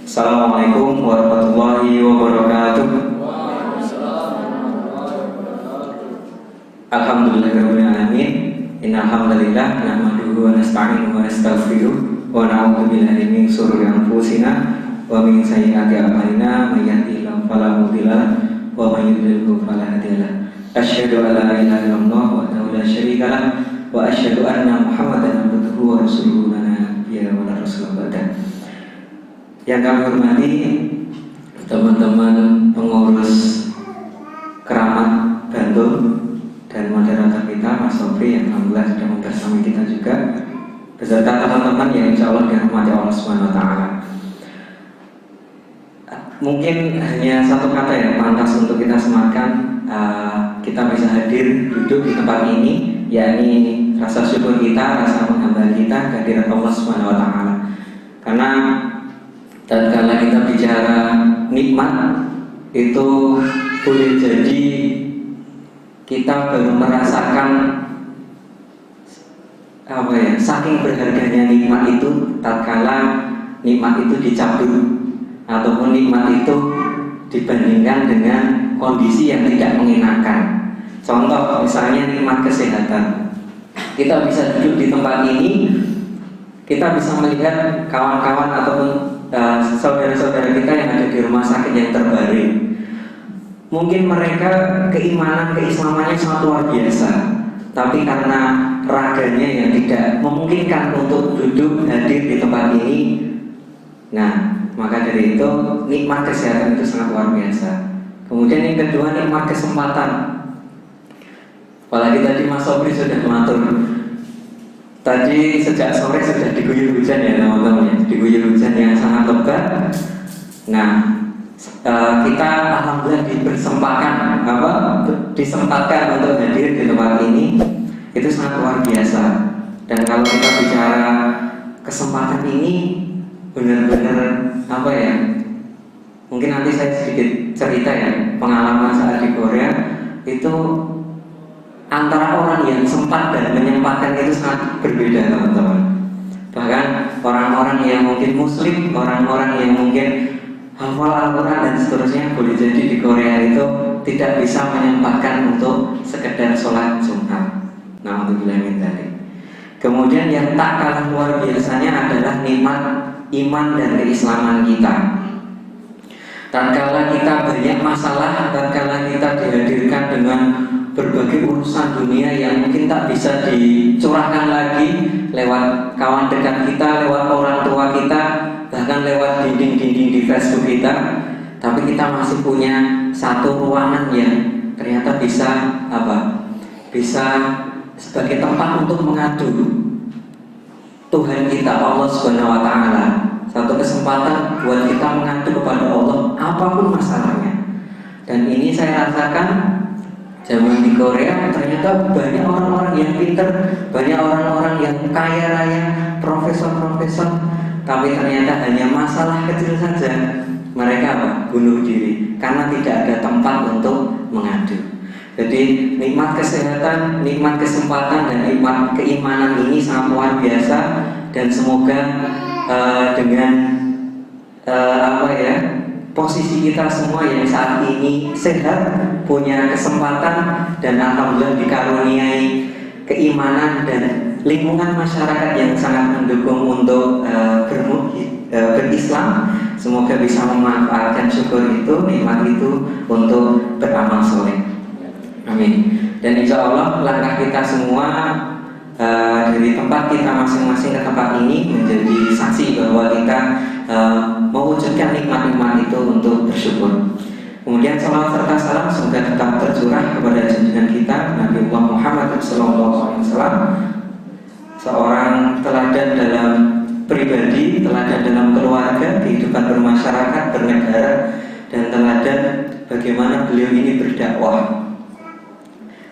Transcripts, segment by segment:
Assalamualaikum warahmatullahi wabarakatuh. Alhamdulillahirrahmanirrahim. Innal hamdalillah nahmaduhu wa nasta'inuhu wa nastaghfiruh wa na'udzu billahi min shururi anfusina wa min sayyiati a'malina may yahdihillahu fala mudilla lahu wa may yudlilhu fala hadiya lahu. Asyhadu an la ilaha illallah wahdahu la syarika lahu wa asyhadu anna Muhammadan abduhu wa rasuluhu la nabiyya wa la rasula ba'da. Yang kami hormati teman-teman pengurus Keramat Bantul dan moderator kita Mas Sobri yang alhamdulillah sudah membersami kita juga, beserta teman-teman yang insya Allah dirahmati Allah Subhanahu Wa Taala. Mungkin hanya satu kata yang pantas untuk kita sematkan, kita bisa hadir duduk di tempat ini, yakni rasa syukur kita, rasa penghambaan kita kehadirat Allah Subhanahu Wa Taala. Karena tatkala kita bicara nikmat itu boleh jadi kita baru merasakan saking berharganya nikmat itu tatkala nikmat itu dicabut ataupun nikmat itu dibandingkan dengan kondisi yang tidak mengenakan. Contoh misalnya nikmat kesehatan, kita bisa duduk di tempat ini, kita bisa melihat kawan-kawan ataupun saudara-saudara kita yang ada di rumah sakit yang terbaring. Mungkin mereka keimanan, keislamannya sangat luar biasa, tapi karena raganya yang tidak memungkinkan untuk duduk hadir di tempat ini, nah maka dari itu nikmat kesehatan itu sangat luar biasa. Kemudian yang kedua, nikmat kesempatan. Apalagi tadi Mas Sobri sudah mengatur, tadi sejak sore sudah diguyur hujan ya teman-teman, diguyur hujan yang sangat lebat. Nah, kita alhamdulillah disempatkan untuk hadir di tempat ini, itu sangat luar biasa. Dan kalau kita bicara kesempatan ini benar-benar mungkin nanti saya sedikit cerita ya pengalaman saat di Korea itu. Antara orang yang sempat dan menyempatkan itu sangat berbeda teman-teman. Bahkan orang-orang yang mungkin muslim, orang-orang yang mungkin hafal Al-Quran dan seterusnya, boleh jadi di Korea itu tidak bisa menyempatkan untuk sekedar sholat Jumat. Na'udzubillah min dzalik. Kemudian yang tak kalah luar biasanya adalah nikmat iman dan keislaman kita. Tatkala kita banyak masalah, tatkala kita dihadirkan dengan berbagai urusan dunia yang mungkin tak bisa dicurahkan lagi lewat kawan dekat kita, lewat orang tua kita, bahkan lewat dinding-dinding di Facebook kita, tapi kita masih punya satu ruangan yang ternyata bisa sebagai tempat untuk mengadu Tuhan kita, Allah Subhanahu Wa Taala. Satu kesempatan buat kita mengadu kepada Allah apapun masalahnya. Dan ini saya rasakan zaman di Korea, ternyata banyak orang-orang yang pintar, banyak orang-orang yang kaya raya, profesor-profesor, tapi ternyata hanya masalah kecil saja mereka bunuh diri karena tidak ada tempat untuk mengadu. Jadi nikmat kesehatan, nikmat kesempatan, dan nikmat keimanan ini sangat luar biasa. Dan semoga dengan posisi kita semua yang saat ini sehat, punya kesempatan, dan alhamdulillah dikaruniai keimanan dan lingkungan masyarakat yang sangat mendukung untuk berislam. Semoga bisa memanfaatkan syukur itu, nikmat itu untuk beramal soleh. Amin. Dan insya Allah langkah kita semua dari tempat kita masing-masing ke tempat ini menjadi saksi bahwa kita mewujudkan nikmat-nikmat itu untuk bersyukur. Kemudian salawat serta salam semoga tetap tercurah kepada junjungan kita Nabi Muhammad SAW, seorang teladan dalam pribadi, teladan dalam keluarga, kehidupan bermasyarakat, bernegara, dan teladan bagaimana beliau ini berdakwah.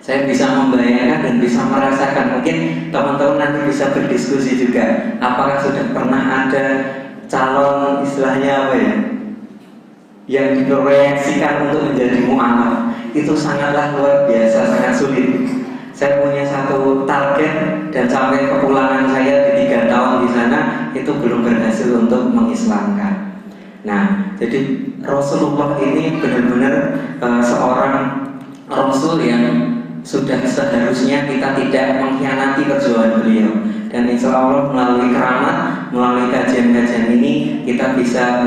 Saya bisa membayangkan dan bisa merasakan, mungkin teman-teman nanti bisa berdiskusi juga, apakah sudah pernah ada calon istilahnya yang diproyeksikan untuk menjadi mu'alaf. Itu sangatlah luar biasa, sangat sulit. Saya punya satu target dan sampai kepulangan saya di 3 tahun di sana itu belum berhasil untuk mengislamkan. Nah, jadi Rasulullah ini benar-benar seorang Rasul yang sudah seharusnya kita tidak mengkhianati perjuangan beliau. Dan insya Allah melalui keramat, melalui kajian-kajian ini kita bisa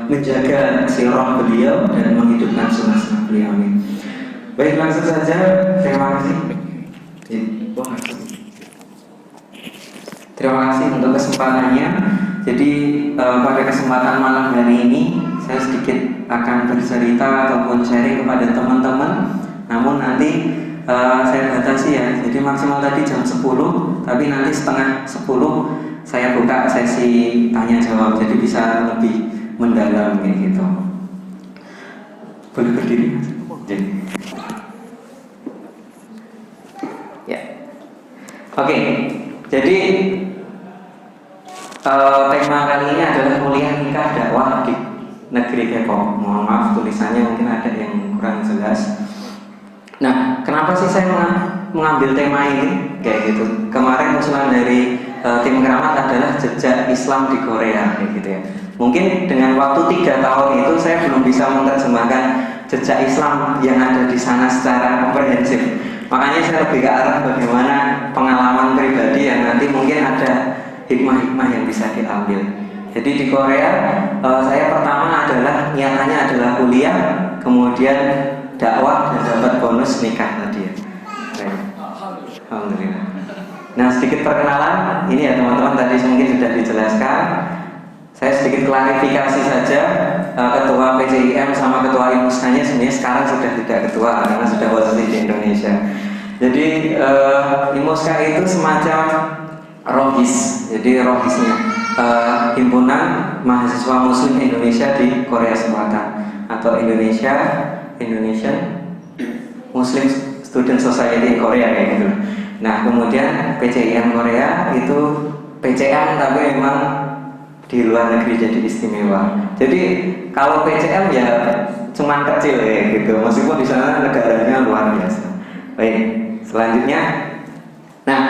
menjaga sirah beliau dan menghidupkan sunnah beliau. Amin. Baik, langsung saja. Terima kasih. Terima kasih untuk kesempatannya. Jadi pada kesempatan malam hari ini saya sedikit akan bercerita ataupun sharing kepada teman-teman. Namun nanti saya batasi ya. Jadi maksimal tadi jam 10, tapi nanti setengah 10 saya buka sesi tanya jawab. Jadi bisa lebih mendalam kayak gitu. Boleh berdiri? Ya. Oke. Jadi tema kali ini adalah kuliah nikah dakwah di negeri Depok. Mohon maaf tulisannya mungkin ada yang kurang jelas. Nah, kenapa sih saya mengambil tema ini kayak gitu? Kemarin usulan dari tim keramat adalah jejak Islam di Korea kayak gitu ya. Mungkin dengan waktu 3 tahun itu saya belum bisa menerjemahkan jejak Islam yang ada di sana secara komprehensif. Makanya saya lebih ke arah bagaimana pengalaman pribadi yang nanti mungkin ada hikmah-hikmah yang bisa diambil. Jadi di Korea saya pertama adalah niatannya adalah kuliah, kemudian dakwah dan dapat bonus nikah tadi ya. Alhamdulillah. Nah, sedikit perkenalan ini ya teman-teman, tadi mungkin sudah dijelaskan. Saya sedikit klarifikasi saja. Ketua PCIM sama ketua IMUSKA-nya sebenarnya sekarang sudah tidak ketua karena sudah posisi di Indonesia. Jadi IMUSKA itu semacam rohis. Jadi rohisnya himpunan mahasiswa Muslim Indonesia di Korea Selatan atau Indonesian Muslim Student Society Korea kayak gitu. Nah, kemudian PCIM Korea itu PCM tapi memang di luar negeri jadi istimewa. Jadi kalau PCM ya cuman kecil ya gitu, meskipun di sana negaranya luar biasa. Baik, selanjutnya. Nah,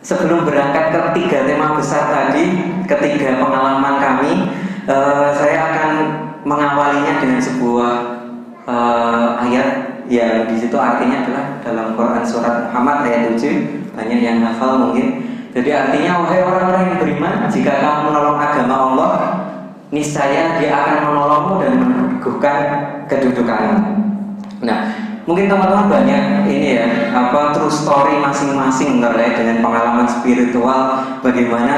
sebelum berangkat ke 3 tema besar tadi, ketiga pengalaman kami, saya akan mengawalinya dengan sebuah ayat yang di situ artinya adalah dalam Quran surat Muhammad ayat 7, banyak yang hafal mungkin. Jadi artinya, wahai orang-orang yang beriman, jika kamu menolong agama Allah, niscaya Dia akan menolongmu dan meneguhkan kedudukanmu. Nah, mungkin teman-teman banyak ini ya, true story masing-masing terkait dengan pengalaman spiritual, bagaimana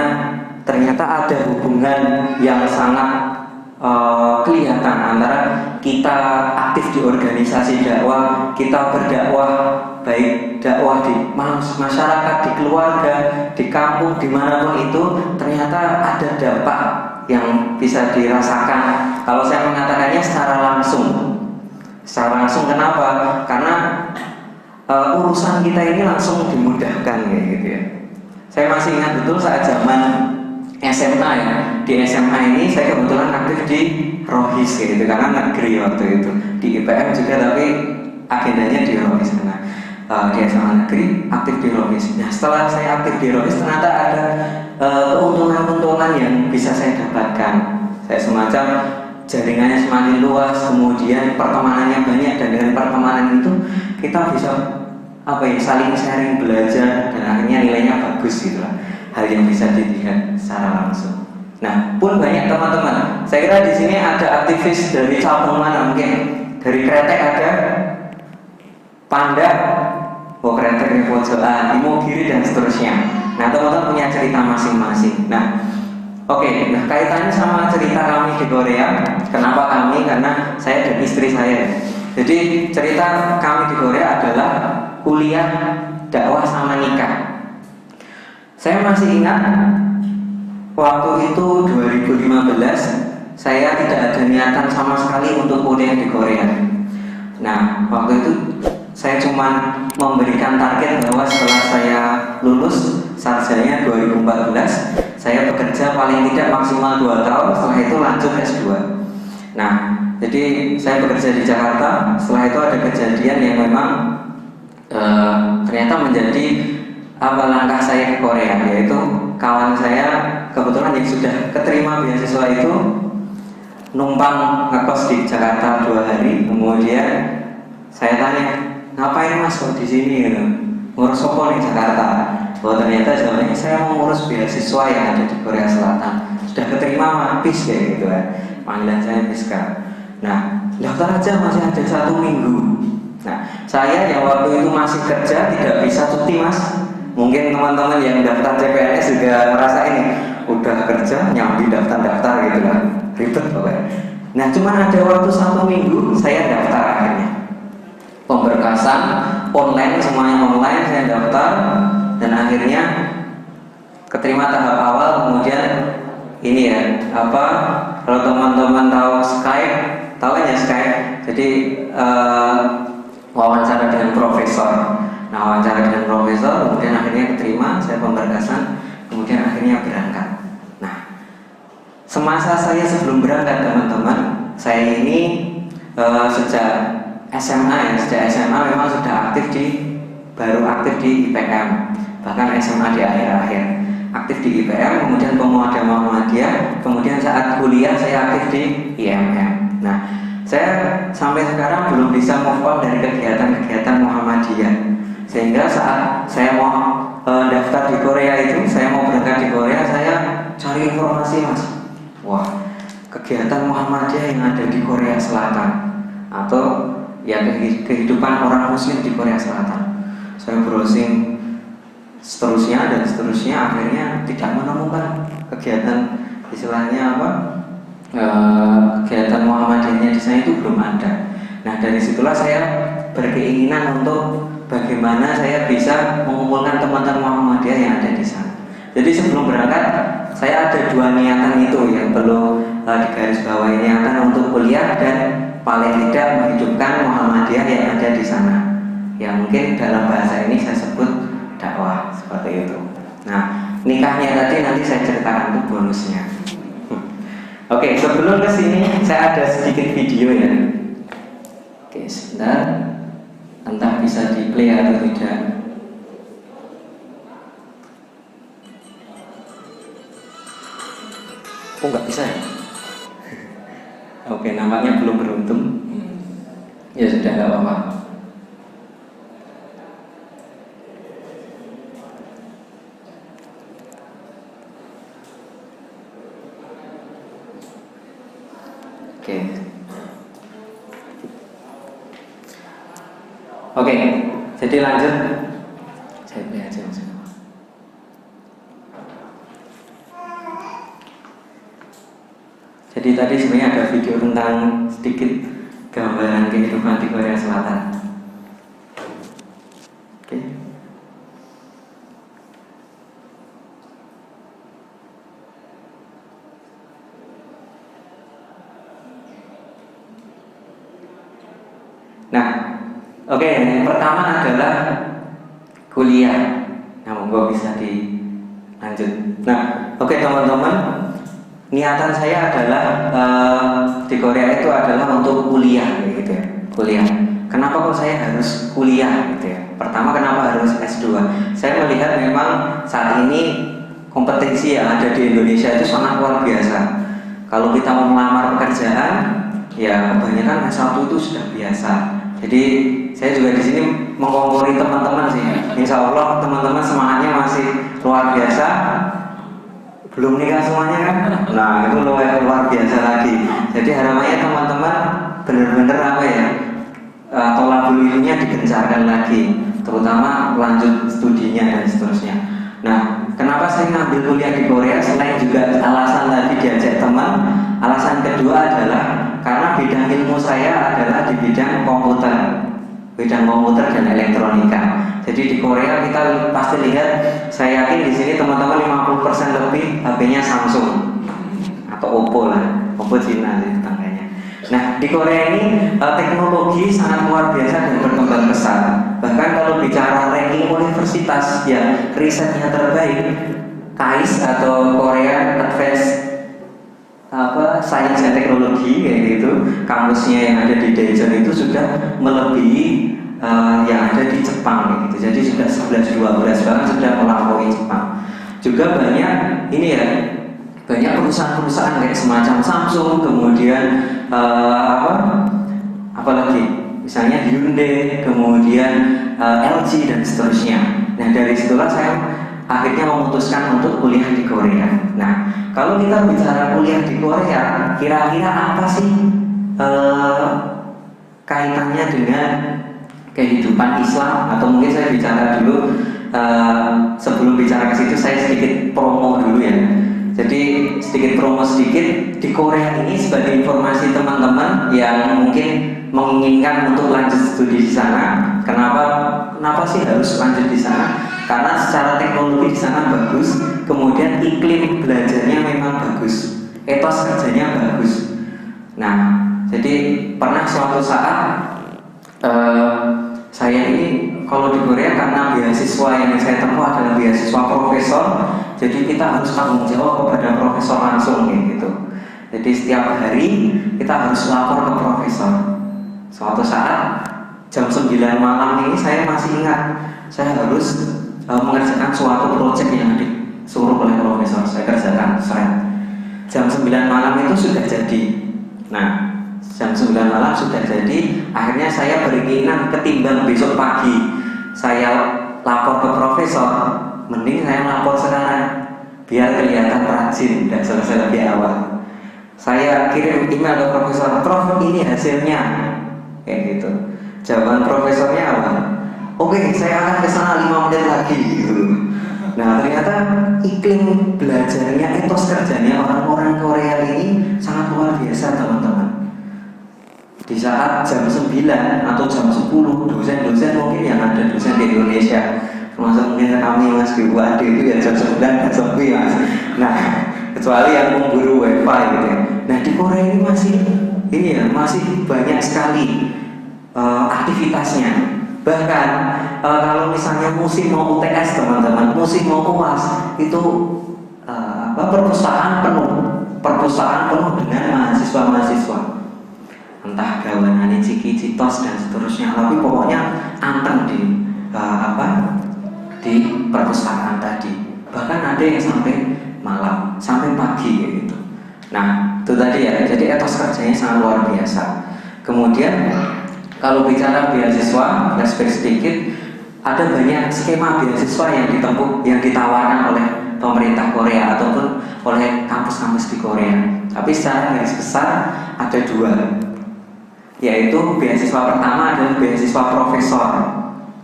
ternyata ada hubungan yang sangat kelihatan antara kita aktif di organisasi dakwah, kita berdakwah, baik dakwah di masyarakat, di keluarga, di kampung, dimanapun itu, ternyata ada dampak yang bisa dirasakan. Kalau saya mengatakannya secara langsung. Secara langsung kenapa? Karena urusan kita ini langsung dimudahkan kayak gitu ya. Saya masih ingat betul saat zaman SMA ya. Di SMA ini saya kebetulan aktif di Rohis kayak gitu, karena negeri waktu itu. Di IPM juga tapi agendanya di Rohis. Nah, di SMA negeri aktif di Rohis. Nah, setelah saya aktif di Rohis ternyata ada keuntungan-keuntungan yang bisa saya dapatkan. Saya semacam jaringannya semakin luas, kemudian pertemanannya banyak, dan dengan pertemanan itu kita bisa saling sharing, belajar, dan akhirnya nilainya bagus gitu lah. Hal yang bisa dilihat secara langsung. Nah, pun banyak teman-teman. Saya kira di sini ada aktivis dari cabang mana mungkin. Dari Kretek ada, Panda, Kretek, Pojokan, Imogiri dan seterusnya. Nah, teman-teman punya cerita masing-masing. Nah, nah kaitannya sama cerita kami di Korea. Kenapa kami? Karena saya dan istri saya. Jadi cerita kami di Korea adalah kuliah, dakwah sama nikah. Saya masih ingat waktu itu 2015 saya tidak ada niatan sama sekali untuk kuliah di Korea. Nah, waktu itu saya cuma memberikan target bahwa setelah saya lulus sarjana 2014, saya bekerja paling tidak maksimal 2 tahun, setelah itu lanjut S2. Nah, jadi saya bekerja di Jakarta. Setelah itu ada kejadian yang memang ternyata menjadi langkah saya ke Korea, yaitu kawan saya kebetulan yang sudah keterima beasiswa itu numpang ngekos di Jakarta 2 hari, kemudian saya tanya, ngapain mas kok di sini gitu? Ngurus apa nih Jakarta? Oh ternyata jawabannya saya mau ngurus beasiswa yang ada di Korea Selatan. Sudah keterima habis kayak gitu kan. Panggilan saya Fiska. Nah, daftar aja masih ada 1 minggu. Nah, saya yang waktu itu masih kerja tidak bisa cuti mas. Mungkin teman-teman yang daftar CPNS juga merasa ini udah kerja nyambi daftar-daftar gitu kan, ribet pokoknya. Nah, cuma ada waktu 1 minggu saya daftar akhirnya. Pemberkasan online, semuanya online saya daftar dan akhirnya keterima tahap awal. Kemudian ini ya apa, kalau teman-teman tahu Skype, tahu aja Skype, jadi wawancara dengan profesor. Nah, wawancara dengan profesor, kemudian akhirnya keterima, saya pemberkasan, kemudian akhirnya berangkat. Nah, semasa saya sebelum berangkat teman-teman, saya ini sejak SMA ya, sejak SMA memang sudah baru aktif di IPM, bahkan SMA di akhir-akhir aktif di IPM, kemudian pemuda Muhammadiyah, kemudian saat kuliah saya aktif di IMM. Nah, saya sampai sekarang belum bisa move on dari kegiatan-kegiatan Muhammadiyah, sehingga saat saya mau daftar di Korea itu, saya mau berangkat di Korea, saya cari informasi mas, wah kegiatan Muhammadiyah yang ada di Korea Selatan atau ya kehidupan orang Muslim di Korea Selatan. Saya browsing seterusnya dan seterusnya, akhirnya tidak menemukan kegiatan istilahnya apa, kegiatan Muhammadiyahnya di sana itu belum ada. Nah, dari situlah saya berkeinginan untuk bagaimana saya bisa mengumpulkan teman-teman Muhammadiyah yang ada di sana. Jadi sebelum berangkat saya ada 2 niatan itu yang perlu digarisbawahi, niatan untuk kuliah dan paling tidak menghidupkan Muhammadiyah yang ada di sana. Ya mungkin dalam bahasa ini saya sebut dakwah seperti itu. Nah, nikahnya tadi nanti saya ceritakan untuk bonusnya. Oke, sebelum kesini saya ada sedikit video ya. Oke, sebentar, entah bisa di play atau tidak. Oh nggak bisa ya? Oke, nampaknya belum beruntung. Ya sudah, nggak apa-apa. Oke, jadi lanjut. Saya play aja. Jadi tadi sebenarnya ada video tentang sedikit gambaran kehidupan di Korea Selatan. Oke. Nah, oke, yang pertama adalah kuliah. Nah, monggo bisa dilanjut. Nah, oke teman-teman, niatan saya adalah di Korea itu adalah untuk kuliah, gitu ya. Kuliah. Kenapa kok saya harus kuliah, gitu ya? Pertama, kenapa harus S2? Saya melihat memang saat ini kompetensi yang ada di Indonesia itu sangat luar biasa. Kalau kita mau melamar pekerjaan, ya kebanyakan S1 itu sudah biasa. Jadi saya juga di sini mengkompori teman-teman sih. Insya Allah teman-teman semangatnya masih luar biasa. Belum nikah semuanya kan? Nah itu luar biasa lagi. Jadi harapannya teman-teman benar-benar apa ya, tolak bulunya digencarkan lagi, terutama lanjut studinya dan seterusnya. Nah, kenapa saya ngambil kuliah di Korea selain juga alasan tadi diajak teman, alasan kedua adalah karena bidang ilmu saya adalah di bidang komputer dan elektronika. Jadi di Korea kita pasti lihat, saya yakin di sini teman-teman 50% lebih HP-nya Samsung atau Oppo lah, Oppo Cina sih tetangganya. Nah di Korea ini teknologi sangat luar biasa dan berkembang pesat. Bahkan kalau bicara ranking universitas yang risetnya terbaik, KAIS atau Korea Advanced Science and Technology kayak gitu, kampusnya yang ada di Daejeon itu sudah melebihi yang ada di Jepang gitu. Jadi sudah 11-12 bahkan sudah melampaui Jepang. Juga banyak ini ya, banyak perusahaan-perusahaan kayak semacam Samsung, kemudian apa lagi? Misalnya Hyundai, kemudian LG dan seterusnya. Nah dari situlah saya akhirnya memutuskan untuk kuliah di Korea. Nah kalau kita bicara kuliah di Korea, kira-kira apa sih kaitannya dengan kehidupan Islam? Atau mungkin saya bicara dulu, sebelum bicara ke situ saya sedikit promo dulu ya. Jadi sedikit promo sedikit di Korea ini sebagai informasi teman-teman yang mungkin menginginkan untuk lanjut studi di sana. Kenapa sih harus lanjut di sana? Karena secara teknologi di sana bagus, kemudian iklim belajarnya memang bagus, etos kerjanya bagus. Nah, jadi pernah suatu saat saya ini kalau di Korea karena beasiswa yang saya tempuh adalah beasiswa profesor, jadi kita harus tanggung jawab kepada profesor langsung gitu. Jadi setiap hari kita harus lapor ke profesor. Suatu saat jam 9 malam ini saya masih ingat, saya harus mengerjakan suatu proyek yang disuruh oleh profesor. Saya kerjakan seret. Jam 9 malam itu sudah jadi. Nah, jam 9 malam sudah jadi, akhirnya saya beringinan ketimbang besok pagi saya lapor ke profesor, mending saya lapor sekarang biar kelihatan rajin dan selesai lebih awal. Saya kirim email ke profesor, Prof ini hasilnya, kayak gitu. Jawaban profesornya apa? Oke, saya akan ke sana 5 menit lagi gitu. Nah ternyata iklim belajarnya, etos kerjanya orang-orang Korea ini sangat luar biasa teman-teman. Di saat jam 9 atau jam 10 dosen-dosen mungkin yang ada dosen di Indonesia, termasuk mungkin kami mas di UAD itu ya jam 9 dan sepi mas. Nah kecuali yang memburu wifi gitu ya. Nah di Korea ini masih banyak sekali aktivitasnya. Bahkan kalau misalnya musim mau UTS teman-teman, musim mau UAS itu perpustakaan penuh dengan mahasiswa-mahasiswa, entah gawanan ciki, citos dan seterusnya, tapi pokoknya anteng di perpustakaan tadi. Bahkan ada yang sampai malam, sampai pagi gitu. Nah itu tadi ya, jadi etos kerjanya sangat luar biasa. Kemudian kalau bicara beasiswa, flashback sedikit, ada banyak skema beasiswa yang ditempuh, yang ditawarkan oleh pemerintah Korea ataupun oleh kampus-kampus di Korea. Tapi secara garis besar ada dua, yaitu beasiswa pertama adalah beasiswa profesor.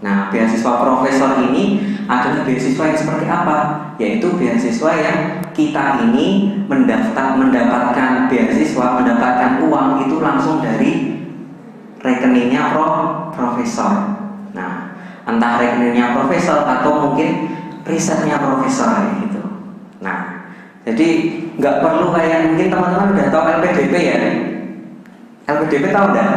Nah, beasiswa profesor ini adalah beasiswa yang seperti apa? Yaitu beasiswa yang kita ini mendapatkan beasiswa, mendapatkan uang itu langsung dari rekeningnya profesor. Nah, entah rekeningnya profesor atau mungkin risetnya profesor gitu. Nah, jadi nggak perlu kayak mungkin teman-teman udah tahu LPDP ya. LPDP tahu nggak?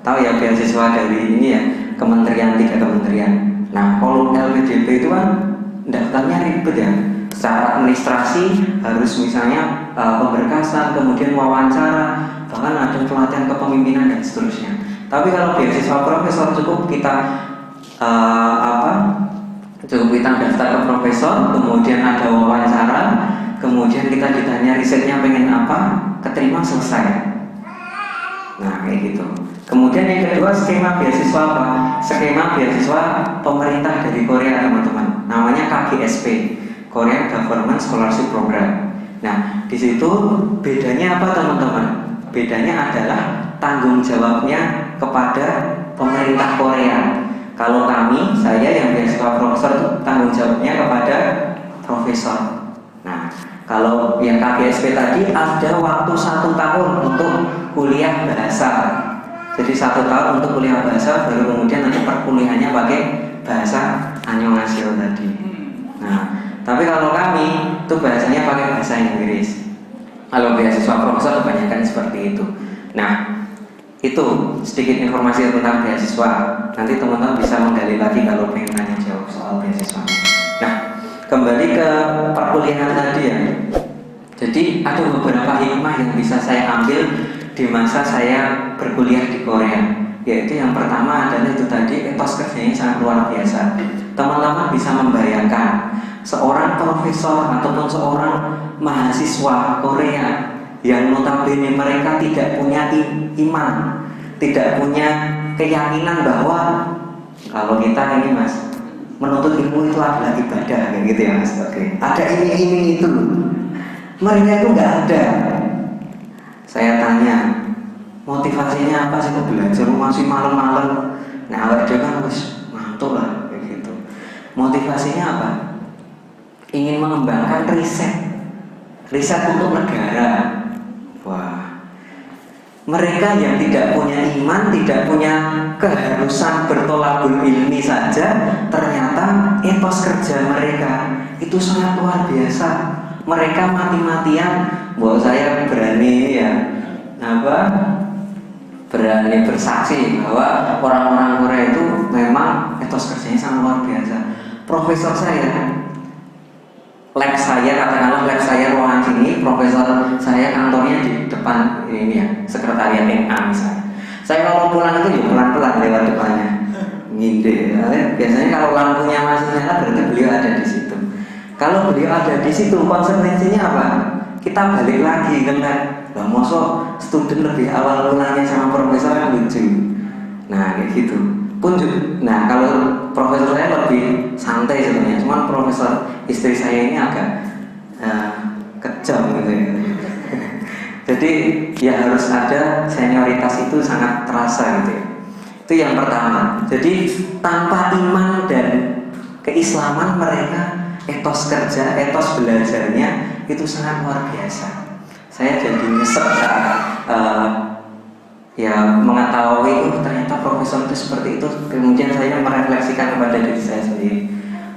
Tahu ya, beasiswa dari ini ya, kementerian, 3 kementerian. Nah, kalau LPDP itu kan daftarnya ribet ya. Secara administrasi harus misalnya pemberkasan, kemudian wawancara, bahkan ada pelatihan kepemimpinan dan seterusnya. Tapi kalau beasiswa profesor cukup kita daftar ke profesor, kemudian ada wawancara, kemudian kita ditanya risetnya pengen apa, keterima, selesai. Nah kayak gitu. Kemudian yang kedua, skema beasiswa apa? Skema beasiswa pemerintah dari Korea teman-teman. Namanya KGSP, Korean Government Scholarship Program. Nah di situ bedanya apa teman-teman? Bedanya adalah tanggung jawabnya kepada pemerintah Korea. Kalau saya yang beasiswa profesor itu tanggung jawabnya kepada profesor. Nah, kalau yang KGSP tadi ada waktu 1 tahun untuk kuliah bahasa. Jadi 1 tahun untuk kuliah bahasa, baru kemudian nanti perkuliahannya pakai bahasa Annyeonghaseyo tadi. Nah, tapi kalau kami itu bahasanya pakai bahasa Inggris. Kalau beasiswa profesor kebanyakan seperti itu. Nah, itu sedikit informasi tentang beasiswa. Nanti teman-teman bisa menggali lagi kalau pengen tanya jawab soal beasiswa. Nah, kembali ke perkuliahan tadi ya. Jadi ada beberapa hikmah yang bisa saya ambil di masa saya berkuliah di Korea. Yaitu yang pertama adalah itu tadi, etos kerjanya sangat luar biasa. Teman-teman bisa membayangkan seorang profesor ataupun seorang mahasiswa Korea yang notabene mereka tidak punya iman, tidak punya keyakinan bahwa kalau kita ini mas menuntut ilmu itu adalah ibadah, kayak gitu ya mas. Oke. Ada iming-iming itu, mereka itu nggak ada. Saya tanya, motivasinya apa sih kok belajar masih malam-malam? Nah awak dia kan wis mantul lah kayak gitu. Motivasinya apa? Ingin mengembangkan riset untuk negara. Wah, mereka yang tidak punya iman, tidak punya keharusan bertolabul ilmi saja, ternyata etos kerja mereka itu sangat luar biasa. Mereka mati-matian, bahwa saya berani ya berani bersaksi bahwa orang-orang Korea itu memang etos kerjanya sangat luar biasa. Profesor saya, lab saya, katakanlah lab saya ruangan sini, profesor saya kantornya di depan ini ya, sekretariat NA misalnya. Saya kalau pulang itu ya pelan-pelan lewat depannya, nginde. Biasanya kalau lampunya masih nyala berarti beliau ada di situ. Kalau beliau ada di situ, konsekuensinya apa? Kita balik lagi kan? Lah mosok student lebih awal pulangnya sama profesor kan lucu. Nah kayak gitu. Nah kalau profesor saya lebih santai sebenarnya, cuman profesor istri saya ini agak kejam gitu ya. Jadi ya harus ada senioritas, itu sangat terasa gitu ya. Itu yang pertama. Jadi tanpa iman dan keislaman mereka, etos kerja, etos belajarnya itu sangat luar biasa. Saya jadi nyesek saat ya mengetahui ternyata profesor itu seperti itu. Kemudian saya merefleksikan kepada diri saya sendiri.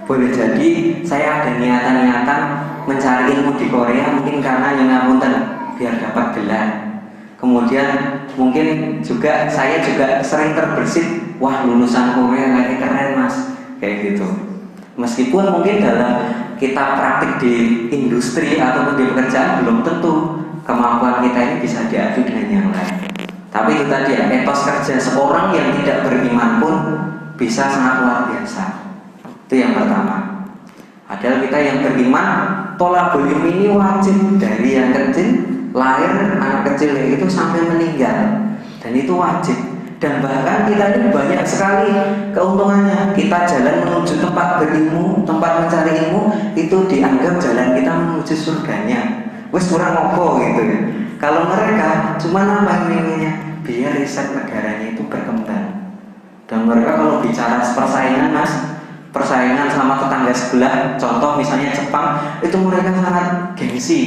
Boleh jadi saya ada niatan-niatan mencari ilmu di Korea mungkin karena ngapunten biar dapat gelar. Kemudian mungkin juga saya juga sering terbersit, wah lulusan Korea kayak keren mas, kayak gitu. Meskipun mungkin dalam kita praktik di industri ataupun di pekerjaan belum tentu kemampuan kita ini bisa diadu dengan yang lain. Tapi itu tadi ya, etos kerja seorang yang tidak beriman pun bisa sangat luar biasa. Itu yang pertama. Padahal kita yang beriman, tolabul ilmi ini wajib dari yang kecil, lahir anak kecil itu sampai meninggal, dan itu wajib. Dan bahkan kita ini banyak sekali keuntungannya. Kita jalan menuju tempat berilmu, tempat mencari ilmu, itu dianggap jalan kita menuju surganya. Wes kurang opo gitu ya. Kalau mereka cuma apa inginnya? Biar riset negaranya itu berkembang. Dan mereka kalau bicara persaingan mas, persaingan sama tetangga sebelah, contoh misalnya Jepang, itu mereka sangat gengsi.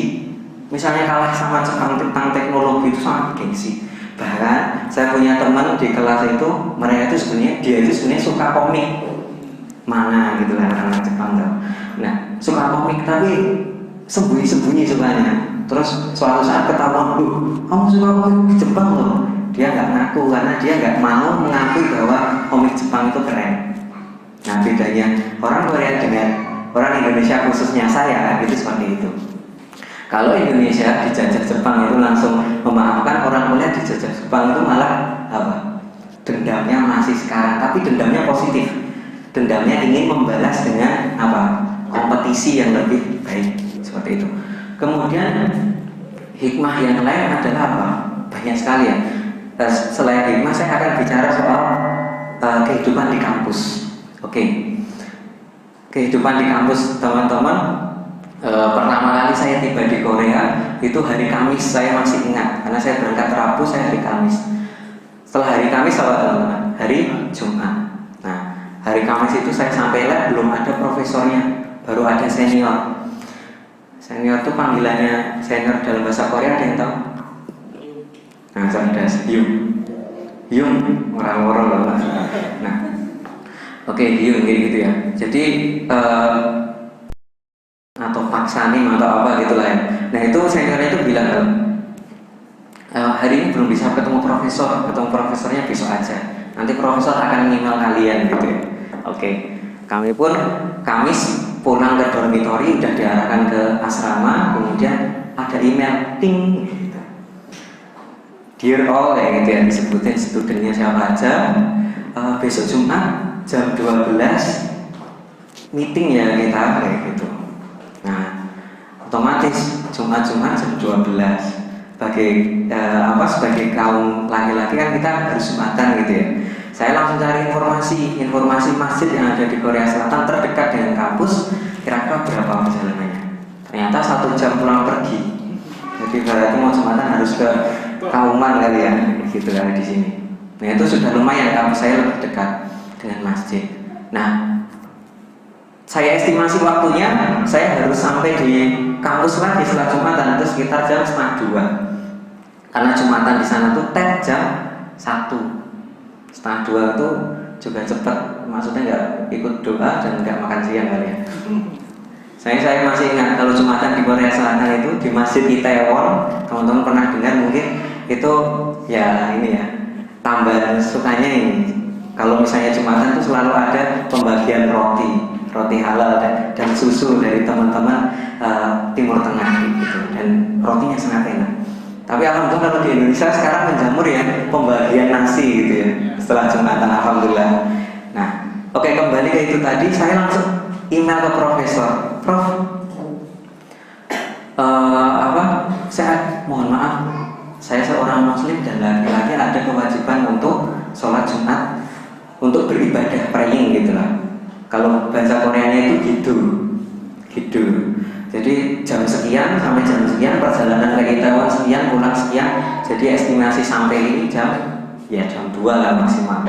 Misalnya kalah sama Jepang tentang teknologi itu sangat gengsi. Bahkan saya punya teman di kelas itu, mereka itu sebenarnya suka komik, manga gitu lah anak Jepang tuh. Nah suka komik tapi sembunyi-sembunyi sukanya. Terus suatu saat ketahuan, kamu suka komik Jepang loh. Dia nggak ngaku karena dia nggak mau mengakui bahwa komik Jepang itu keren. Nah bedanya orang Korea dengan orang Indonesia, khususnya saya itu seperti itu. Kalau Indonesia dijajah Jepang itu langsung memaafkan, orang Korea dijajah Jepang itu malah apa? Dendamnya masih sekarang, tapi dendamnya positif. Dendamnya ingin membalas dengan apa? Kompetisi yang lebih baik, seperti itu. Kemudian hikmah yang lain adalah apa? Banyak sekali ya. Selain hikmah, saya akan bicara soal kehidupan di kampus. Oke. Kehidupan di kampus teman-teman. Pertama kali saya tiba di Korea itu hari Kamis, saya masih ingat karena saya berangkat Rabu, saya hari Kamis. Setelah hari Kamis apa teman-teman? Hari Jumat. Nah hari Kamis itu saya sampai lab belum ada profesornya, baru ada senior. Senior itu panggilannya senior dalam bahasa Korea ada yang tahu? Nah cerdas, Yung orang-orang loh. Nah oke, Yung gitu ya. Jadi atau paksanim atau apa gitulah ya. Nah itu seniornya itu bilang hari ini belum bisa ketemu profesornya besok aja. Nanti profesor akan email kalian gitu ya. Oke. Kami pun Kamis pulang ke dormitory, udah diarahkan ke asrama, kemudian ada email ting gitu. Dear all ya gitu ya, disebutin studennya siapa aja. Besok Jumat jam 12 meeting ya kita kayak gitu. Nah, otomatis Jumat jam 12 sebagai kaum laki-laki kan kita harus Jumatan gitu ya. Saya langsung cari informasi masjid yang ada di Korea Selatan terdekat dengan kampus, kira-kira berapa perjalanannya. Ternyata 1 jam pulang pergi. Jadi berarti mau Jumatan harus ke Kauman kali ya, gitu kan di sini. Nah itu sudah lumayan, kampus saya lebih dekat dengan masjid. Nah, saya estimasi waktunya saya harus sampai di kampus lagi setelah Jumatan itu sekitar jam 1:30. Karena Jumatan di sana tuh jam 1. 1:30 itu juga cepat, maksudnya nggak ikut doa dan nggak makan siang kali ya. Saya masih ingat kalau Jumatan di Korea Selatan itu di Masjid Itaewon, teman-teman pernah dengar mungkin itu ya ini ya, tambahan sukanya ini. Kalau misalnya Jumatan itu selalu ada pembagian roti halal dan susu dari teman-teman Timur Tengah gitu, dan rotinya sangat enak. Tapi alhamdulillah kalau di Indonesia sekarang menjamur ya pembagian nasi gitu ya setelah Jumatan, alhamdulillah. Nah, oke, kembali ke itu tadi, saya langsung email ke profesor, Prof, saya mohon maaf, saya seorang muslim dan laki-laki ada kewajiban untuk sholat Jumat, untuk beribadah praying gitu lah. Kalau bahasa Koreanya itu gitu. Jadi jam sekian sampai jam sekian perjalanan ke Itaewon sekian, pulang sekian. Jadi estimasi sampai ini jam 2 lah maksimal.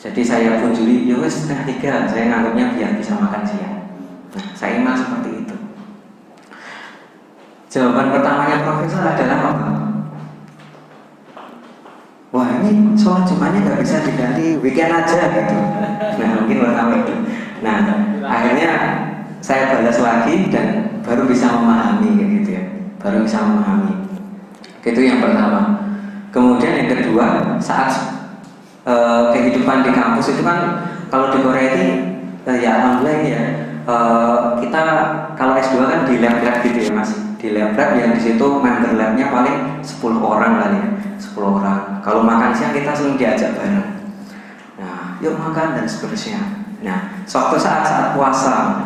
Jadi saya kunjungi, ya wes 2:30, saya nganggapnya biar bisa makan siang. Nah, saya email seperti itu. Jawaban pertamanya profesor adalah apa? Wah, ini sholat Jumatnya nggak bisa diganti weekend aja gitu. Nah, mungkin pertama itu. Nah, akhirnya saya balas lagi dan baru bisa memahami kayak gitu ya. Baru bisa memahami. Itu yang pertama. Kemudian yang kedua, saat kehidupan di kampus itu kan kalau di Korea ini ya alhamdulillah ya, kita kalau S2 kan di lab gitu ya Mas, di lab yang di situ member labnya paling 10 orang kali ya, 10 orang. Kalau makan siang kita sering diajak bareng, nah yuk makan dan seterusnya. Nah suatu saat puasa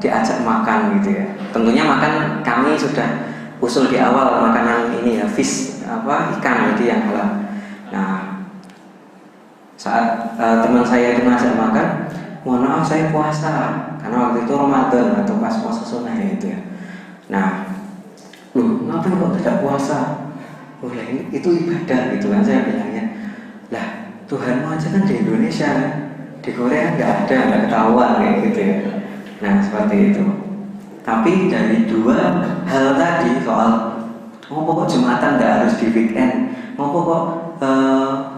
diajak makan gitu ya. Tentunya makan kami sudah usul di awal makanan ini ya, fish ikan gitu yang halal. Nah, saat teman saya itu ngajak makan, mohon maaf saya puasa karena waktu itu Ramadan atau pas puasa sunnah gitu ya. Nah, ngapain kok tidak puasa? Itu ibadah gitu kan saya bilangnya. Lah, Tuhanmu aja kan di Indonesia, di Korea nggak ketahuan kayak gitu ya. Nah, seperti itu. Tapi dari dua hal tadi soal kok Jumatan nggak harus di weekend, kok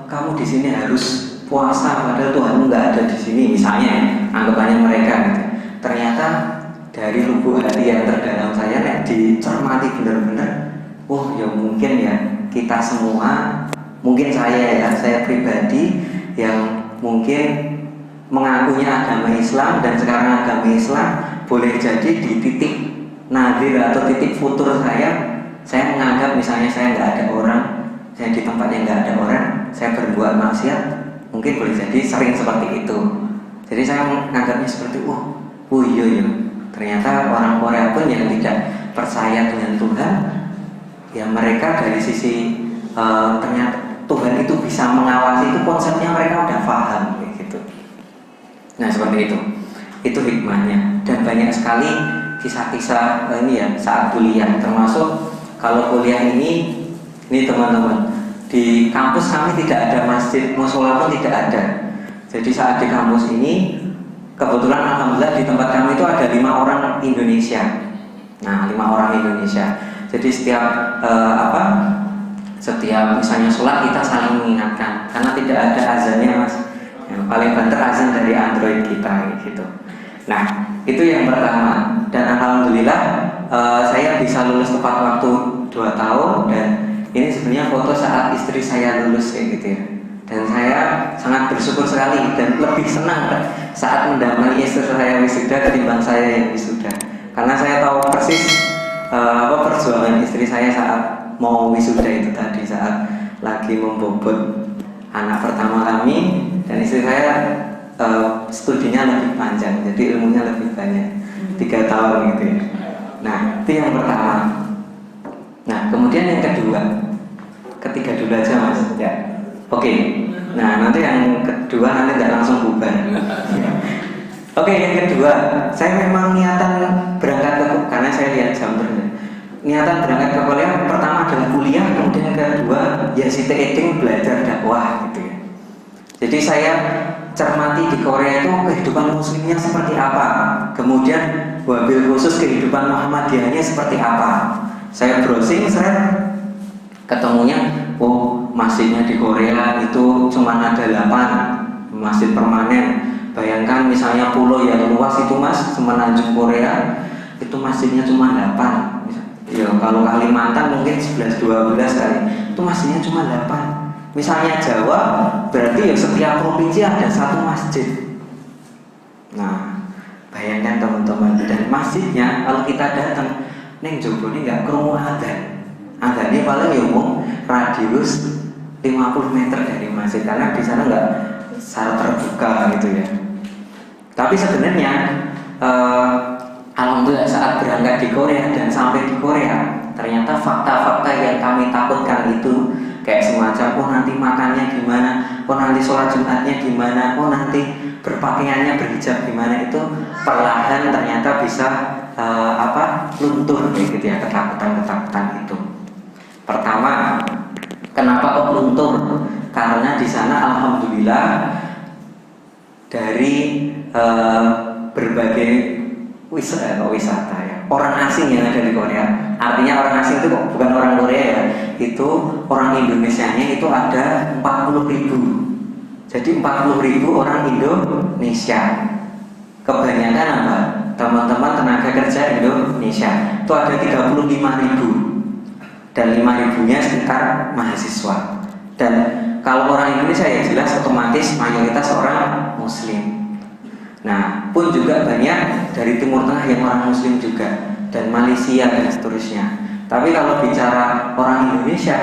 kamu di sini harus puasa padahal Tuhanmu nggak ada di sini misalnya, anggapannya mereka gitu. Ternyata dari lubuk hati yang terdalam saya dicermati benar-benar, ya mungkin ya kita semua, mungkin saya pribadi yang mungkin mengakunya agama Islam dan sekarang agama Islam boleh jadi di titik nadir atau titik futur saya menganggap misalnya saya nggak ada orang, saya di tempat yang nggak ada orang, saya berbuat maksiat, mungkin boleh jadi sering seperti itu. Jadi saya menganggapnya seperti iya, ternyata orang Korea pun yang tidak percaya dengan Tuhan, ya mereka dari sisi ternyata Tuhan itu bisa mengawasi, itu konsepnya mereka udah paham kayak gitu. Nah seperti itu hikmahnya. Dan banyak sekali kisah-kisah ini ya saat kuliah, termasuk kalau kuliah ini teman-teman, di kampus kami tidak ada masjid, mushola pun tidak ada. Jadi saat di kampus ini kebetulan alhamdulillah di tempat kami itu ada 5 orang Indonesia. Nah 5 orang Indonesia. Jadi setiap misalnya sholat kita saling mengingatkan, karena tidak ada azannya Mas. Yang paling banter azan dari Android kita gitu. Nah itu yang pertama. Dan alhamdulillah saya bisa lulus tepat waktu 2 tahun, dan ini sebenarnya foto saat istri saya lulus kayak gitu ya. Dan saya sangat bersyukur sekali dan lebih senang saat mendamai istri saya wisuda ketimbang saya yang wisuda, karena saya tahu persis perjuangan istri saya saat mau wisuda itu tadi, saat lagi membobot anak pertama kami, dan istri saya studinya lebih panjang, jadi ilmunya lebih banyak, 3 tahun gitu ya. Nah itu yang pertama. Nah kemudian yang kedua, ketiga dulu aja mas ya. Oke. Nah nanti yang kedua nanti nggak langsung bubar. Oke, yang kedua, saya memang niatan berangkat ke, karena saya lihat jam terus. Niatan berangkat ke kuliah pertama adalah kuliah, kemudian yang kedua ya site eting belajar dakwah gitu ya. Jadi saya cermati di Korea itu kehidupan muslimnya seperti apa, kemudian wabil khusus kehidupan Muhammadiyahnya seperti apa. Saya browsing, saya ketemunya, oh masjidnya di Korea itu cuma ada 8 masjid permanen. Bayangkan misalnya pulau yang luas itu mas, semenanjung Korea, itu masjidnya cuma 8. Ya kalau Kalimantan mungkin 11-12 kali, itu masjidnya cuma 8. Misalnya Jawa, berarti ya setiap provinsi ada 1 masjid. Nah, bayangkan teman-teman, dan masjidnya kalau kita datang, neng Jogo ini nggak krungu adzan. Adzannya paling ya radius 50 meter dari masjid, karena di sana nggak secara terbuka gitu ya. Tapi sebenarnya alhamdulillah saat berangkat di Korea dan sampai di Korea, ternyata fakta-fakta yang kami takutkan itu kayak semacam, oh nanti makannya gimana, oh nanti sholat Jumatnya gimana, oh nanti berpakaiannya berhijab gimana, itu perlahan ternyata bisa luntur gitu ya, ketakutan itu. Pertama, kenapa kok luntur? Karena di sana alhamdulillah dari berbagai wisata ya, orang asing yang ada di Korea. Artinya orang asing itu bukan orang Korea ya, itu orang Indonesianya itu ada 40.000. Jadi 40.000 orang Indonesia. Kebanyakan apa? Teman-teman tenaga kerja Indonesia itu ada 35.000, dan 5.000-nya sekitar mahasiswa. Dan kalau orang Indonesia ya jelas otomatis mayoritas orang Muslim. Nah, pun juga banyak dari Timur Tengah yang orang Muslim juga, dan Malaysia dan seterusnya. Tapi kalau bicara orang Indonesia,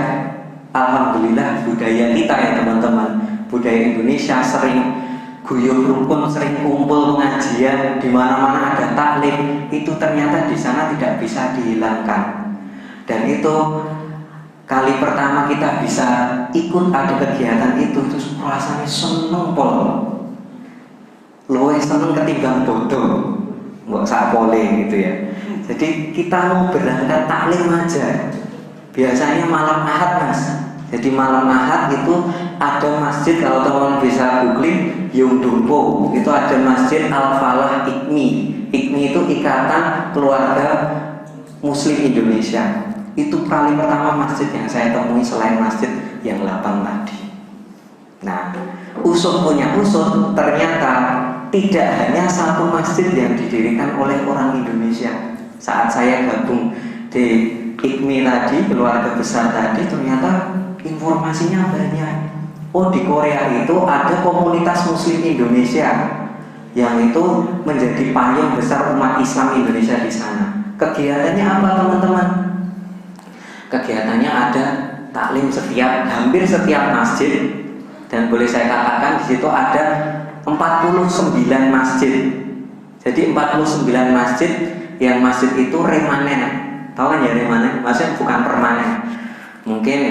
alhamdulillah budaya kita ya teman-teman, budaya Indonesia sering guyub rukun, sering kumpul pengajian, di mana-mana ada taklim, itu ternyata di sana tidak bisa dihilangkan. Dan itu kali pertama kita bisa ikut ada kegiatan itu rasanya seneng pol. Luwih seneng ketimbang bodoh, mbok sapole gitu ya. Jadi kita mau berangkat taklim aja, biasanya malam Ahad mas. Jadi malam Ahad itu ada masjid, kalau teman bisa googling Yongdongpo, itu ada masjid Al-Falah IKMI. IKMI itu Ikatan Keluarga Muslim Indonesia. Itu kali pertama masjid yang saya temui selain masjid yang 8 tadi. Nah, usut punya usut, ternyata tidak hanya satu masjid yang didirikan oleh orang Indonesia. Saat saya gabung di IKMI tadi, keluarga besar tadi, ternyata informasinya banyak. Oh, di Korea itu ada komunitas Muslim Indonesia yang itu menjadi payung besar umat Islam Indonesia di sana. Kegiatannya apa teman-teman? Kegiatannya ada taklim hampir setiap masjid, dan boleh saya katakan di situ ada 49 masjid. Jadi 49 masjid, yang masjid itu remanen. Tahu kan ya remanen? Maksudnya bukan permanen. Mungkin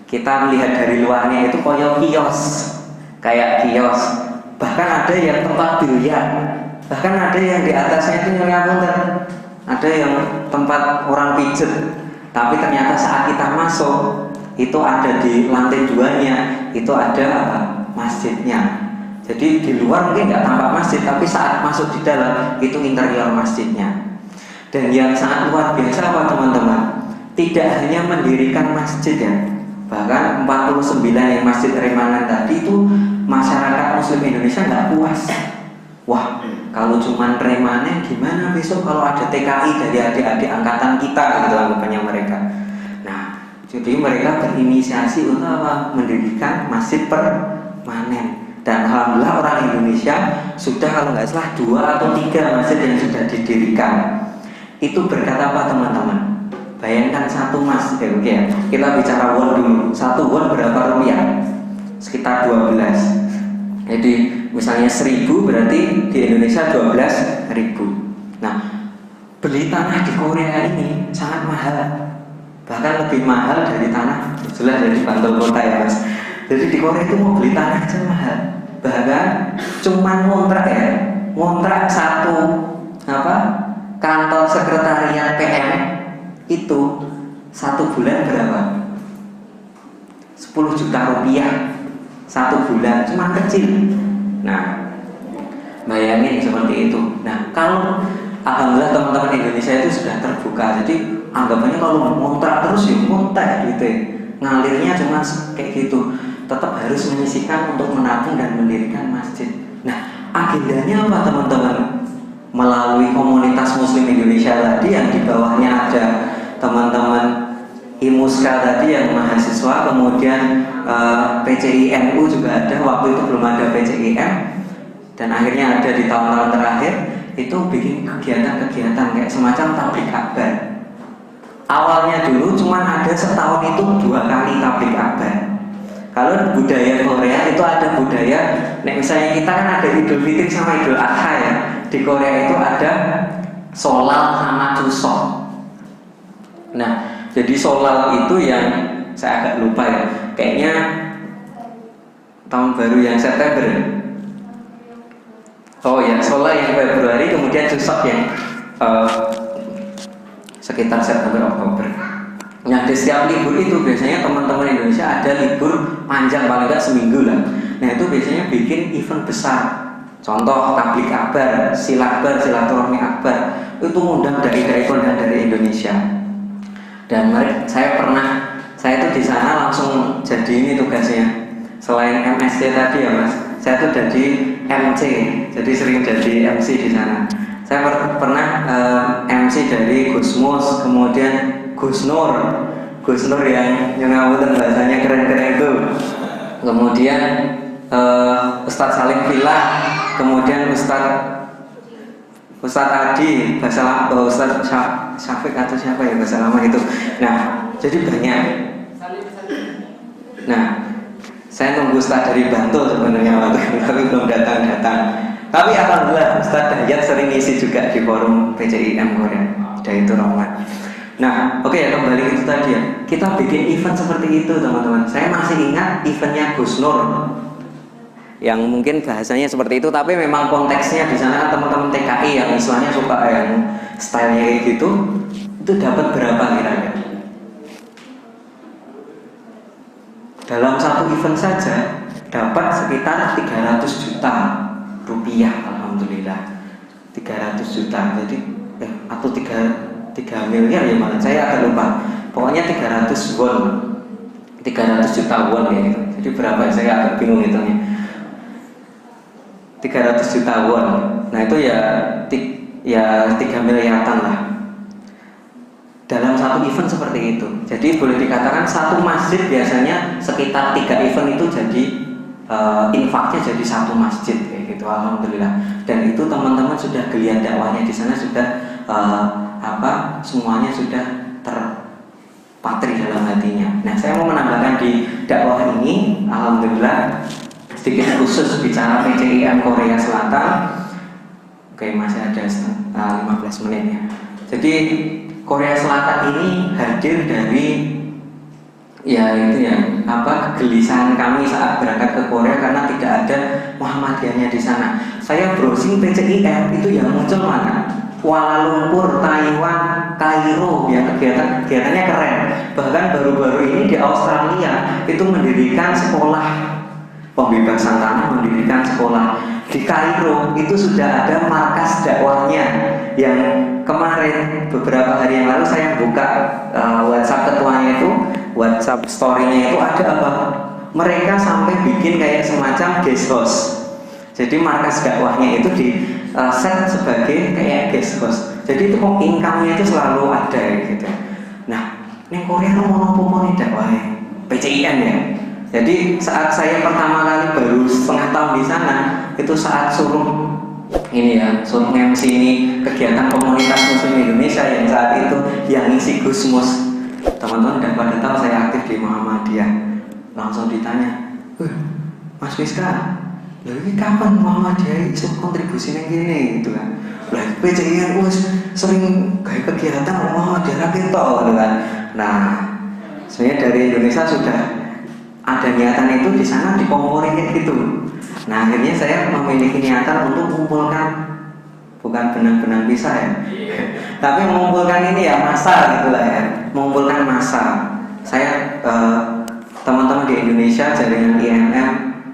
kita melihat dari luarnya itu kayak kios. Bahkan ada yang tempat biliar. Bahkan ada yang di atasnya itu ada yang tempat orang pijet. Tapi ternyata saat kita masuk, itu ada di lantai 2-nya, itu ada masjidnya. Jadi di luar mungkin nggak tampak masjid, tapi saat masuk di dalam itu interior masjidnya. Dan yang sangat luar biasa apa teman-teman? Tidak hanya mendirikan masjid ya, bahkan 49 yang masjid remanan tadi itu masyarakat Muslim Indonesia nggak puas. Wah, kalau cuma remanen gimana besok kalau ada TKI dari adik-adik angkatan kita gitu anggapannya mereka. Nah, jadi mereka berinisiasi untuk apa? Mendirikan masjid permanen. Dan alhamdulillah orang Indonesia sudah kalau nggak salah 2 atau 3 masjid yang sudah didirikan. Itu berkat apa teman-teman? Bayangkan satu emas, oke ya. Kita bicara won dulu. Satu won berapa rupiah? Sekitar 12. Jadi misalnya 1000 berarti di Indonesia 12.000. Nah, beli tanah di Korea ini sangat mahal. Bahkan lebih mahal dari tanah jelas dari Bantul kota ya Mas. Jadi di Korea itu mau beli tanah aja mahal. Bahkan cuman ngontrak ya. Ngontrak satu kantor sekretariat PM itu 1 bulan berapa? 10 juta rupiah 1 bulan, cuma kecil. Nah, bayangin seperti itu. Nah, kalau alhamdulillah teman-teman Indonesia itu sudah terbuka, jadi anggapannya kalau ngontrak terus ya ngontrak gitu ya. Ngalirnya cuma kayak gitu. Tetap harus menyisihkan untuk menabung dan mendirikan masjid. Nah, agendanya apa teman-teman? Melalui komunitas Muslim Indonesia tadi yang di bawahnya ada teman-teman IMUSKA tadi yang mahasiswa, kemudian PCIMU juga ada, waktu itu belum ada PCIM, dan akhirnya ada di tahun-tahun terakhir itu bikin kegiatan-kegiatan kayak semacam tablik akbar. Awalnya dulu cuma ada setahun itu 2 kali tablik akbar. Kalau budaya Korea itu ada budaya, misalnya kita kan ada Idul Fitri sama Idul Adha ya. Di Korea itu ada Solal sama Chuseok. Nah, jadi Solal itu yang saya agak lupa ya. Kayaknya tahun baru yang September. Oh ya, Solal yang Februari, kemudian Chuseok yang sekitar September Oktober. Nah, di setiap libur itu biasanya teman-teman Indonesia ada libur panjang paling nggak seminggu lah. Nah, itu biasanya bikin event besar. Contoh tablik akbar, silakbar, silaturahmi akbar. Itu ngundang dari Daikon dan dari Indonesia. Dan saya itu di sana langsung jadi ini tugasnya. Selain MSC tadi ya Mas, saya tuh jadi MC, jadi sering jadi MC di sana. Saya pernah MC dari Gusmus, kemudian Gus Nur yang ngabutin bahasanya keren-keren itu. Kemudian Ustadz Salim Villa, kemudian Ustadz Adi, Ustadz Syafiq atau siapa ya bahasa lama itu. Nah, jadi banyak. Nah, saya nunggu Ustadz dari Bantul sebenarnya waktu itu, tapi belum datang. Tapi alhamdulillah Ustadz Dayat sering ngisi juga di forum PCIM Korea. Itu Rahmat. Nah, oke ya, kembali ke itu tadi ya. Kita bikin event seperti itu teman-teman. Saya masih ingat eventnya Gus Nur, yang mungkin bahasanya seperti itu, tapi memang konteksnya di sana kan teman-teman TKI yang istilahnya suka yang stylenya kayak gitu. Itu dapat berapa kira-kira? Dalam satu event saja dapat sekitar 300 juta rupiah, alhamdulillah. 300 juta. Jadi atau 3 miliar ya malah, saya agak lupa. Pokoknya 300 won, 300 juta won ya gitu. Jadi berapa? Saya agak bingung hitungnya. 300 juta won. Nah itu ya 3 miliaran lah. Dalam satu event seperti itu. Jadi boleh dikatakan satu masjid biasanya sekitar 3 event itu jadi infaknya jadi satu masjid kayak gitu, alhamdulillah. Dan itu teman-teman sudah geliat dakwahnya di sana, sudah semuanya sudah terpatri dalam hatinya. Nah, saya mau menambahkan di dakwah ini, alhamdulillah sedikit khusus bicara PCIM Korea Selatan. Oke, masih ada 15 menit ya. Jadi Korea Selatan ini hadir dari kegelisahan kami saat berangkat ke Korea karena tidak ada Muhammadiyahnya di sana. Saya browsing PCIM itu yang muncul mana? Kuala Lumpur, Taiwan, Kairo, ya kegiatannya keren. Bahkan baru-baru ini di Australia itu mendirikan sekolah pembebasan tanah, mendirikan sekolah. Di Kairo itu sudah ada markas dakwahnya. Yang kemarin beberapa hari yang lalu saya buka WhatsApp ketuanya itu, WhatsApp story-nya itu ada apa? Mereka sampai bikin kayak semacam guest house. Jadi markas dakwahnya itu di set sebagai kayak guest house. Jadi itu kok income-nya itu selalu ada gitu. Nah, ini Korea mau dakwahnya PCIM ya. Jadi saat saya pertama kali baru setengah tahun di sana, itu saat suruh ini ya, suruh MC ini kegiatan komunitas Muslim Indonesia yang saat itu yang ngisi Gusmus. Teman-teman udah pada tahu saya aktif di Muhammadiyah. Langsung ditanya, Mas Wiska, ini kapan Muhammadiyah itu kontribusi yang gini gitu kan? Lah PCIN sering kayak kegiatan Muhammadiyah kita gitu kan. Nah, sebenarnya dari Indonesia sudah ada niatan itu di sana dikomporin gitu. Nah akhirnya saya memiliki niatan untuk mengumpulkan, bukan benang-benang pisah ya, tapi mengumpulkan ini ya massa gitulah ya, mengumpulkan massa. Saya teman-teman di Indonesia jaringan IMM,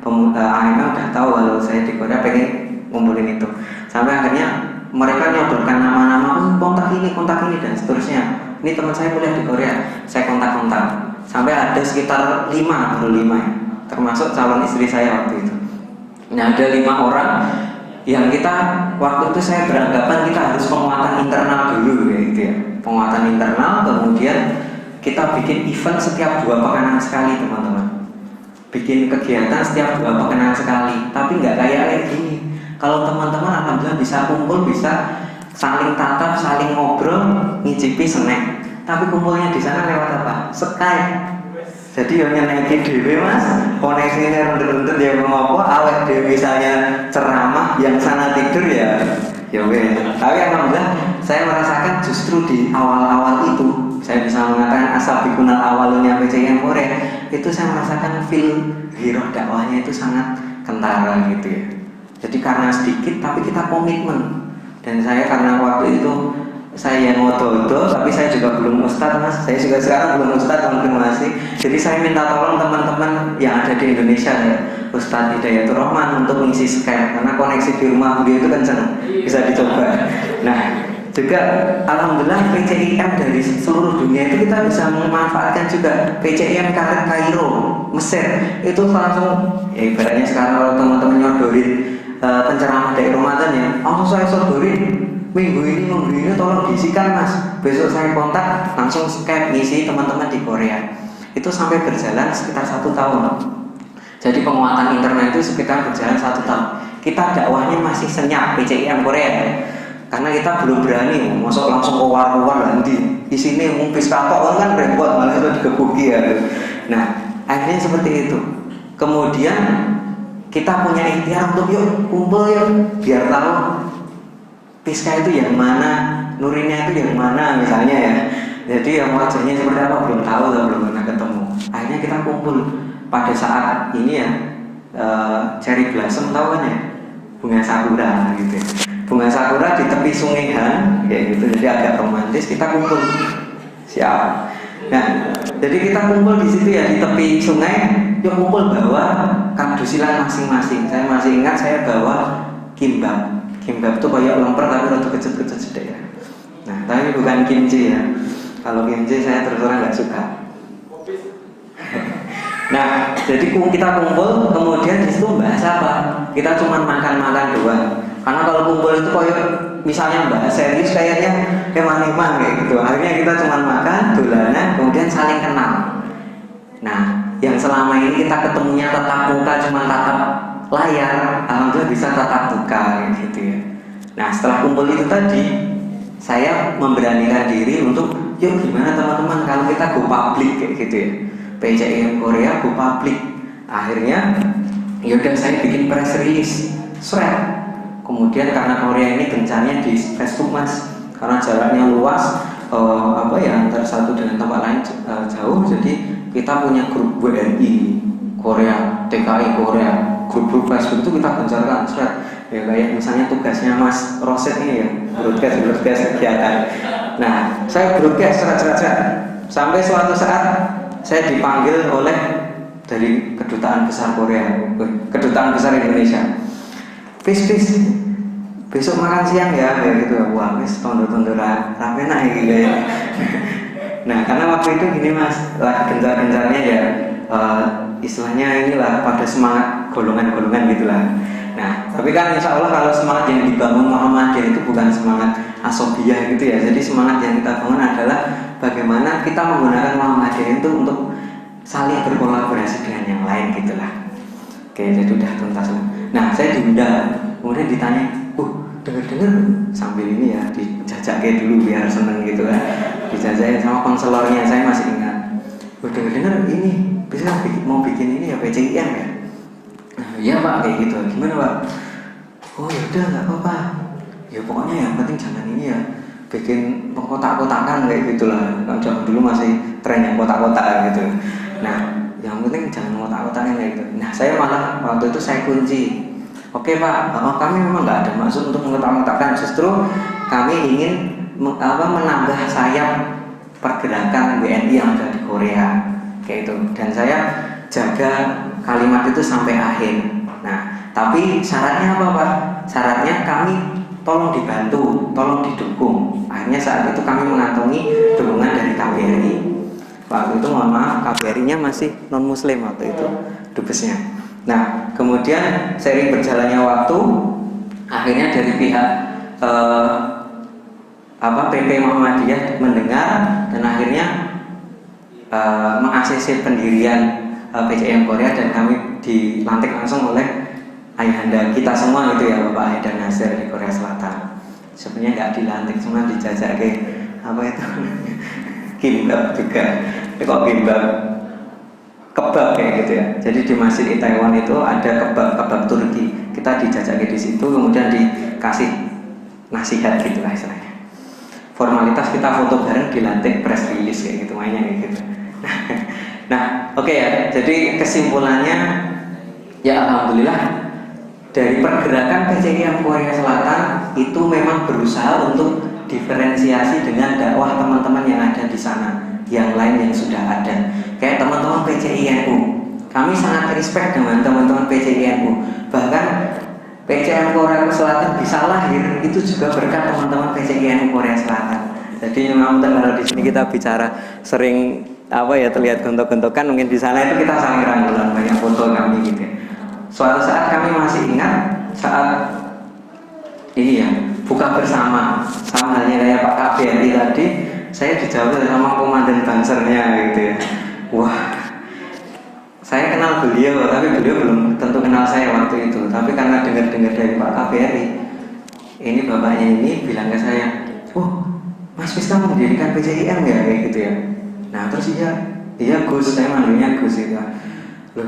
AMM udah tahu kalau saya di Korea pengen ngumpulin itu. Sampai akhirnya mereka nyodorkan nama-nama, kontak ini dan seterusnya. Ini teman saya kuliah di Korea, saya kontak-kontak. Sampai ada sekitar 5 ya, termasuk calon istri saya waktu itu. Nah ada 5 orang yang kita waktu itu saya beranggapan kita harus penguatan internal dulu ya, gitu ya. Penguatan internal, kemudian kita bikin event setiap 2 pekan sekali teman-teman. Bikin kegiatan setiap 2 pekan sekali. Tapi nggak kayak gini. Kalau teman-teman alhamdulillah bisa kumpul, bisa saling tatap, saling ngobrol, ngicipi snack. Tapi kumpulnya di sana lewat apa? Skype. Jadi yang nyenengin dewe mas, koneksinya rendet-rendet ya ngopo, awet dewe misalnya ceramah, yang sana tidur ya weh. Tapi alhamdulillah saya merasakan justru di awal-awal itu, saya bisa mengatakan asabikunal awalnya PCIM Korea, itu saya merasakan feel hero dakwahnya itu sangat kentara gitu ya. Jadi karena sedikit tapi kita komitmen. Dan saya karena waktu itu saya yang ngoto-ngoto, tapi saya juga belum ustadz mas. Saya juga sekarang belum ustadz, konfirmasi. Jadi saya minta tolong teman-teman yang ada di Indonesia ya, Ustadz Hidayatul Rahman untuk mengisi Skype karena koneksi di rumah beliau itu kencang, bisa dicoba. Nah juga alhamdulillah PCIM dari seluruh dunia itu kita bisa memanfaatkan juga. PCIM Kairo, Mesir itu langsung ya ibaratnya sekarang kalau teman-teman nyodorin penceramah dari Ramadan ya, langsung saya sodorin. Minggu ini tolong diisikan mas. Besok saya kontak langsung Skype ngisi teman-teman di Korea. Itu sampai berjalan sekitar 1 tahun. Jadi penguatan internet itu sekitar berjalan 1 tahun. Kita dakwahnya masih senyap PCIM Korea ya. Karena kita belum berani masuk langsung ke war-war nanti di sini ngumpis katok kan repot, malah itu digebuki ya. Nah akhirnya seperti itu. Kemudian kita punya ikhtiar untuk yuk kumpul yuk biar tahu Piska itu yang mana, Nurinya itu yang mana misalnya ya. Jadi yang wajahnya seperti apa belum tahu dan belum pernah ketemu. Akhirnya kita kumpul pada saat ini ya, cherry blossom tahu kan ya, bunga sakura gitu. Bunga sakura di tepi sungai Han, kayak gitu. Jadi agak romantis. Kita kumpul, siap. Nah, jadi kita kumpul di situ ya di tepi sungai. Yuk kumpul bawa kardusilan masing-masing. Saya masih ingat saya bawa kimbap. Kimbap itu kayak lemper tapi rada kecil-kecil sedek ya. Nah, tapi bukan kimchi ya. Kalau kimchi saya terus terang nggak suka. Nah, jadi kita kumpul, kemudian di situ bahas apa? Kita cuma makan-makan doang. Karena kalau kumpul itu kayak misalnya bahas serius kayaknya keman-keman kayak gitu. Akhirnya kita cuma makan, dolanan, kemudian saling kenal. Nah, yang selama ini kita ketemunya tatap muka cuma tatap layar, alhamdulillah bisa tatap muka gitu ya. Nah setelah kumpul itu tadi, saya memberanikan diri untuk yuk gimana teman-teman kalau kita go public kayak gitu ya. PCIM Korea go public. Akhirnya yaudah saya bikin press release, shred. Kemudian karena Korea ini gencarnya di Facebook mas, karena jaraknya luas, antara satu dengan tempat lain jauh, jadi kita punya grup WNI Korea, TKI Korea, grup-grup Facebook itu kita gencarkan ya kayak misalnya tugasnya Mas Roset ini ya, broadcast kegiatan. Nah, saya broadcast sampai suatu saat saya dipanggil oleh dari Kedutaan Besar Korea, Kedutaan Besar Indonesia. Please, besok makan siang ya, kayak gitu. Wah, wis tondo-tondo rame enak gitu ya. Nah, karena waktu itu gini mas, gencar-gencarnya ya. Istilahnya inilah pada semangat golongan-golongan gitulah. Nah, tapi kan insya Allah kalau semangat yang dibangun Muhammadiyah itu bukan semangat asobiah gitu ya. Jadi semangat yang kita bangun adalah bagaimana kita menggunakan Muhammadiyah itu untuk saling berkolaborasi dengan yang lain gitulah. Oke, jadi udah tuntas lah. Nah, saya diundang, kemudian ditanya, dengar sambil ini ya dijajaki dulu biar seneng gitu kan, dijajaki sama konselornya, saya masih ingat. Dengar ini bisa mau bikin ini ya PCIM ya. Nah, iya Pak, kayak gitu. Gimana Pak? Oh ya udah nggak apa-apa. Ya pokoknya yang penting jangan ini ya bikin kotak-kotakan kayak gitulah. Kan zaman dulu masih tren yang kotak-kotak gitu. Nah, yang penting jangan kotak-kotakan kayak gitu. Nah, saya malah waktu itu saya kunci. Oke Pak, kami memang nggak ada maksud untuk mengotak-otakan, justru kami ingin menambah sayap pergerakan WNI yang ada di Korea, kayak itu. Dan saya jaga kalimat itu sampai akhir. Nah, tapi syaratnya apa Pak? Syaratnya kami tolong dibantu, tolong didukung. Akhirnya saat itu kami mengantongi dukungan dari KBRI. Waktu itu mohon maaf, KBRI-nya masih non-muslim waktu itu, dubesnya. Nah, kemudian seiring berjalannya waktu, akhirnya dari pihak PP Muhammadiyah mendengar dan akhirnya meng-ACC pendirian PCIM Korea, dan kami dilantik langsung oleh ayahanda kita semua gitu ya, Bapak Haidar Nasir di Korea Selatan. Sebenarnya nggak dilantik, cuma dijajak ke apa itu kimbab juga, kok kimbab kebab kayak gitu ya. Jadi di Masjid Itaewon itu ada kebab Turki. Kita dijajaki di situ, kemudian dikasih nasihat gitu lah istilahnya. Formalitas kita foto bareng, dilantik, press release kayak gitu, mainnya kayak gitu. Nah, oke ya. Jadi kesimpulannya ya alhamdulillah dari pergerakan PCIM Korea Selatan itu memang berusaha untuk diferensiasi dengan dakwah teman-teman yang ada di sana, yang lain yang sudah ada. Kayak teman-teman PCINU, kami sangat respect dengan teman-teman PCINU. Bahkan PCIM Korea Selatan bisa lahir itu juga berkat teman-teman PCINU Korea Selatan. Jadi memang kalau di sini kita bicara sering terlihat gontok-gontokan, mungkin di sana itu kita saling rangkulan, banyak foto kami gitu. Suatu saat kami masih ingat saat ini ya buka bersama, sama halnya kayak Pak KBRI tadi, saya dijawab sama komandan bansernya gitu ya. Wah, saya kenal beliau, tapi beliau belum tentu kenal saya waktu itu. Tapi karena dengar-dengar dari Pak KBRI, ini bapaknya ini bilang ke saya, Mas Fis kamu mendirikan PCIM ya, kayak gitu ya. Nah terus iya Gus, saya manggilnya Gus gitu. Loh,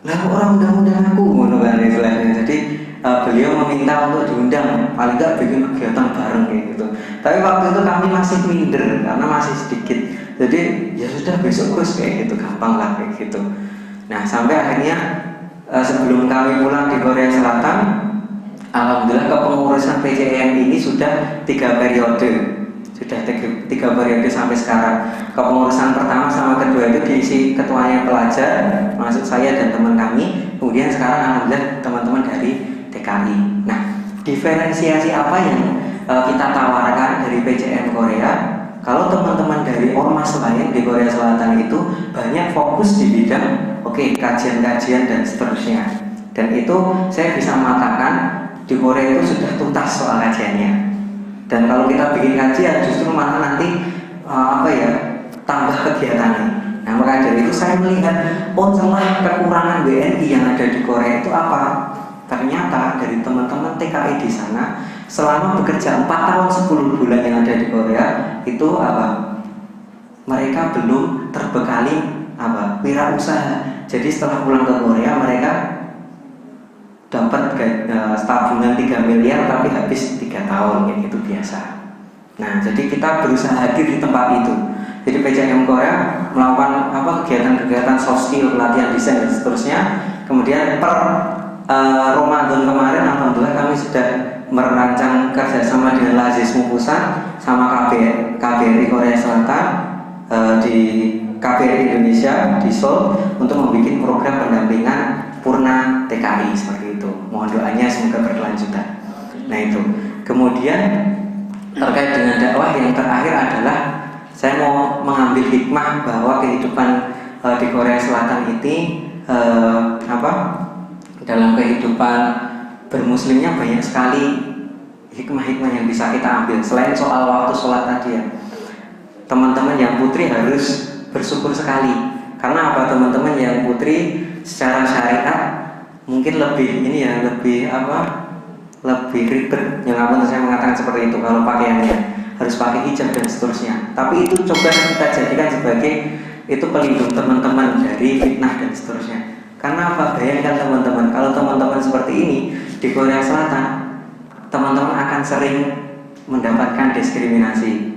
lah orang undang-undang aku, ngono kan istilahnya. Jadi beliau meminta untuk diundang, paling nggak bikin kegiatan bareng kayak gitu. Tapi waktu itu kami masih minder karena masih sedikit. Jadi ya sudah besok Gus kayak gitu, gampang lah kayak gitu. Nah sampai akhirnya sebelum kami pulang di Korea Selatan, alhamdulillah kepengurusan PCIM ini sudah 3 periode. Sudah 3 periode sampai sekarang. Kepengurusan pertama sama kedua itu diisi ketuanya pelajar, masuk saya dan teman kami. Kemudian sekarang alhamdulillah teman-teman dari TKI. Nah, diferensiasi apa yang kita tawarkan dari PCIM Korea? Kalau teman-teman dari ormas lain di Korea Selatan itu banyak fokus di bidang kajian-kajian dan seterusnya. Dan itu saya bisa mengatakan di Korea itu sudah tuntas soal kajiannya. Dan kalau kita bikin kajian justru malah nanti tambah kegiatannya. Nah maka dari itu saya melihat celah kekurangan WNI yang ada di Korea itu apa? Ternyata dari teman-teman TKI di sana selama bekerja 4 tahun 10 bulan yang ada di Korea itu mereka belum terbekali wirausaha. Jadi setelah pulang ke Korea mereka dapat tabungan 3 miliar tapi habis 3 tahun kayak gitu biasa. Nah jadi kita berusaha hadir di tempat itu. Jadi PCIM Korea melakukan kegiatan-kegiatan soft skill, pelatihan desain dan seterusnya. Kemudian per Ramadan kemarin alhamdulillah kami sudah merancang kerjasama dengan Lazis Mupusan sama KBRI Korea Selatan di KBRI Indonesia di Seoul untuk membuat program pendampingan Purna TKI seperti itu. Mohon doanya semoga berkelanjutan. Nah itu. Kemudian terkait dengan dakwah yang terakhir adalah saya mau mengambil hikmah bahwa kehidupan di Korea Selatan ini dalam kehidupan bermuslimnya banyak sekali hikmah-hikmah yang bisa kita ambil. Selain soal waktu sholat tadi ya, teman-teman yang putri harus bersyukur sekali. Karena teman-teman yang putri secara syariat mungkin lebih lebih ribet. Yang ampun saya mengatakan seperti itu kalau pakaiannya harus pakai hijab dan seterusnya. Tapi itu coba kita jadikan sebagai itu pelindung teman-teman dari fitnah dan seterusnya. Karena apa? Bayangkan teman-teman, kalau teman-teman seperti ini di Korea Selatan, teman-teman akan sering mendapatkan diskriminasi.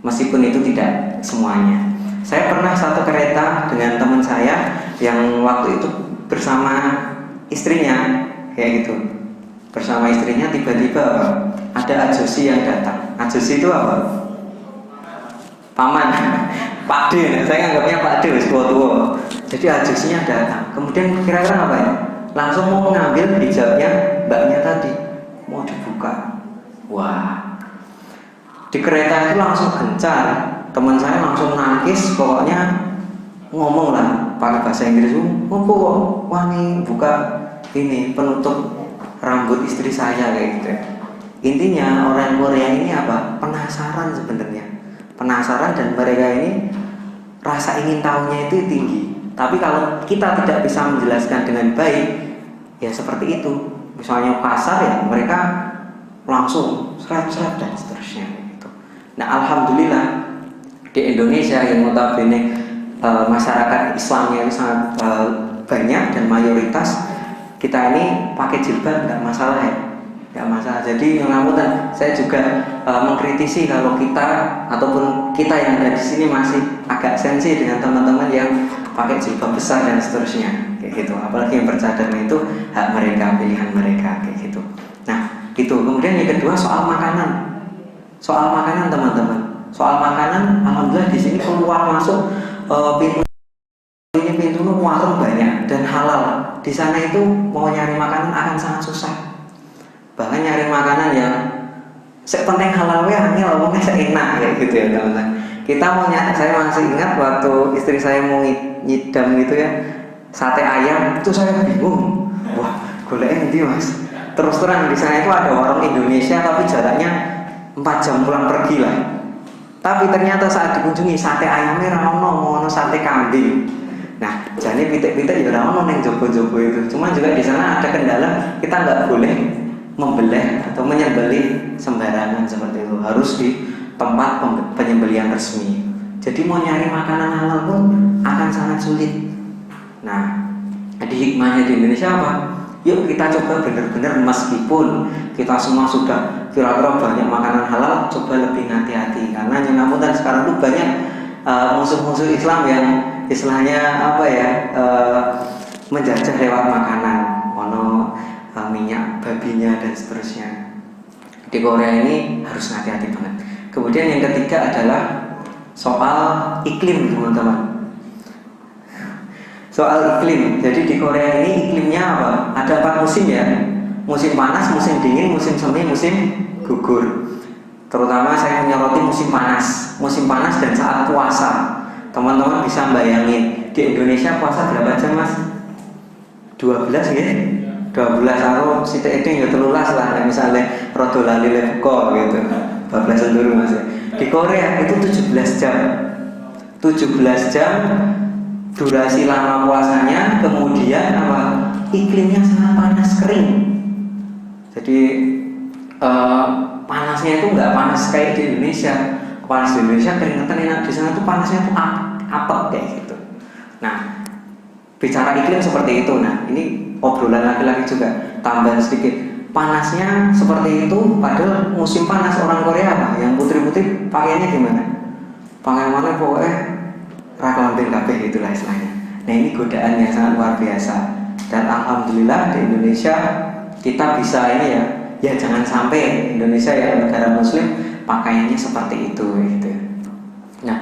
Meskipun itu tidak semuanya. Saya pernah satu kereta dengan teman saya yang waktu itu bersama istrinya, kayak gitu. Bersama istrinya tiba-tiba ada ajusi yang datang. Ajusi itu apa? Paman, Pak D, saya anggapnya Pak D, tua-tua. Jadi ajusinya datang. Kemudian kira-kira apa ya? Langsung mau mengambil hijabnya mbaknya tadi, mau dibuka. Wah, di kereta itu langsung gencar. Teman saya langsung nangis, pokoknya ngomong lah pakai bahasa Inggris. Kok wani buka ini penutup rambut istri saya kayak gitu. Intinya orang Korea ini apa? Penasaran sebenarnya. Penasaran dan mereka ini rasa ingin tahunya itu tinggi. Tapi kalau kita tidak bisa menjelaskan dengan baik, ya seperti itu. Misalnya pasar ya mereka langsung seret-seret dan seterusnya gitu. Nah, alhamdulillah di Indonesia yang notabene masyarakat Islamnya itu sangat banyak dan mayoritas, kita ini pakai jilbab nggak masalah ya. Nggak masalah. Jadi namun saya juga mengkritisi kalau kita ataupun kita yang ada di sini masih agak sensi dengan teman-teman yang pakai jilbab besar dan seterusnya kayak gitu. Apalagi yang bercadar itu hak mereka, pilihan mereka kayak gitu. Nah, gitu. Kemudian yang kedua soal makanan. Soal makanan teman-teman. Soal makanan, alhamdulillah di sini keluar masuk pintu warung banyak dan halal. Di sana itu mau nyari makanan akan sangat susah. Bahkan nyari makanan yang sepenting halalnya angel ngomongnya seenak kayak gitu ya teman-teman. Kita mau nyari, saya masih ingat waktu istri saya mau nyidam gitu ya, sate ayam itu saya bingung. Wah, goleknya nanti mas. Terus terang di sana itu ada warung Indonesia tapi jaraknya 4 jam pulang pergi lah. Tapi ternyata saat dikunjungi sate ayamnya rawono, mau sate kambing. Nah, jadi pitik-pitik ya rawono neng jopo-jopo itu. Cuma juga di sana ada kendala, kita nggak boleh membelih atau menyembelih sembarangan seperti itu, harus di tempat penyembelihan resmi. Jadi mau nyari makanan halal pun akan sangat sulit. Nah, di hikmahnya di Indonesia apa? Yuk kita coba benar-benar meskipun kita semua sudah kira-kira banyak makanan halal, coba lebih hati-hati karena nyenamutan sekarang tuh banyak musuh-musuh Islam yang istilahnya apa ya, menjajah lewat makanan, minyak babinya dan seterusnya. Di Korea ini harus hati-hati banget. Kemudian yang ketiga adalah soal iklim teman-teman. Soal iklim. Jadi di Korea ini iklimnya apa? Ada 4 musim ya. Musim panas, musim dingin, musim semi, musim gugur. Terutama saya menyoroti musim panas. Musim panas dan saat puasa. Teman-teman bisa bayangin di Indonesia puasa berapa jam mas? 12 ya? 12 tahun sithik itu ya 13 lah, misalnya rodo lali lebuko gitu 12 dulu mas. Di Korea itu 17 jam 17 jam durasi lama puasanya, kemudian apa? Iklimnya sangat panas kering. Jadi panasnya itu nggak panas kayak di Indonesia. Panas di Indonesia keringetan, enak. Di sana tuh panasnya tuh apet kayak gitu. Nah, bicara iklim seperti itu. Nah, ini obrolan laki-laki juga tambahan sedikit. Panasnya seperti itu, padahal musim panas orang Korea apa? Yang putri-putri pakaiannya gimana? Pakaiannya pokoknya raklamben kabeh itulah istilahnya. Nah, ini godaan yang sangat luar biasa. Dan alhamdulillah di Indonesia kita bisa ini ya jangan sampai Indonesia ya negara muslim pakaiannya seperti itu gitu. Nah,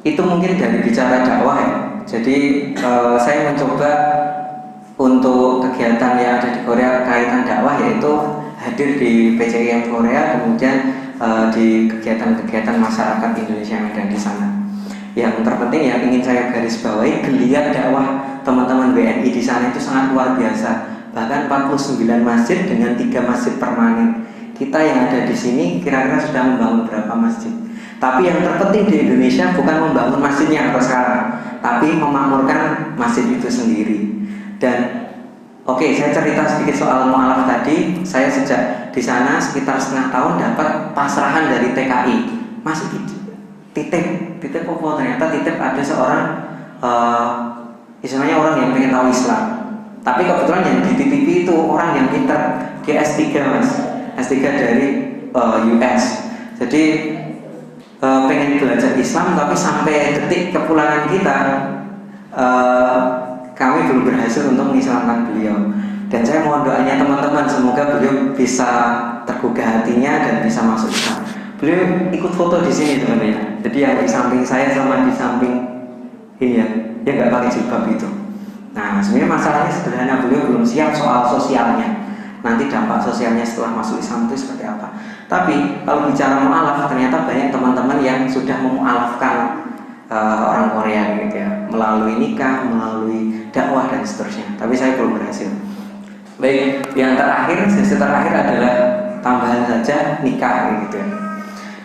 itu mungkin dari bicara dakwah ya. Jadi saya mencoba untuk kegiatan yang ada di Korea kaitan dakwah, yaitu hadir di PCIM Korea, kemudian di kegiatan-kegiatan masyarakat Indonesia yang ada di sana. Yang terpenting yang ingin saya garis bawahi, geliat dakwah teman-teman WNI di sana itu sangat luar biasa. Bahkan 49 masjid dengan 3 masjid permanen. Kita yang ada di sini kira-kira sudah membangun berapa masjid? Tapi yang terpenting di Indonesia bukan membangun masjidnya atau sekarang, tapi memakmurkan masjid itu sendiri. Dan Oke, saya cerita sedikit soal mu'alaf tadi. Saya sejak di sana sekitar setengah tahun dapat pasrahan dari TKI. Masih titip apa ternyata titip ada seorang istilahnya orang yang pengen tahu Islam. Tapi kebetulan yang dititipi itu orang yang pintar, dia S3 mas, S3 dari US. Jadi pengen belajar Islam, tapi sampai detik kepulangan kita kami belum berhasil untuk mengislamkan beliau. Dan saya mohon doanya teman-teman, semoga beliau bisa tergugah hatinya dan bisa masuk Islam. Beliau ikut foto di sini teman-teman. Jadi yang di samping saya sama di samping ini ya, dia nggak pakai jilbab itu. Nah, sebenarnya masalahnya sederhana, beliau belum siap soal sosialnya. Nanti dampak sosialnya setelah masuk Islam itu seperti apa. Tapi kalau bicara mu'alaf, ternyata banyak teman-teman yang sudah memu'alafkan orang Korea gitu ya, melalui nikah, melalui dakwah dan seterusnya. Tapi saya belum berhasil. Baik, yang terakhir, sesi terakhir adalah tambahan saja nikah gitu ya.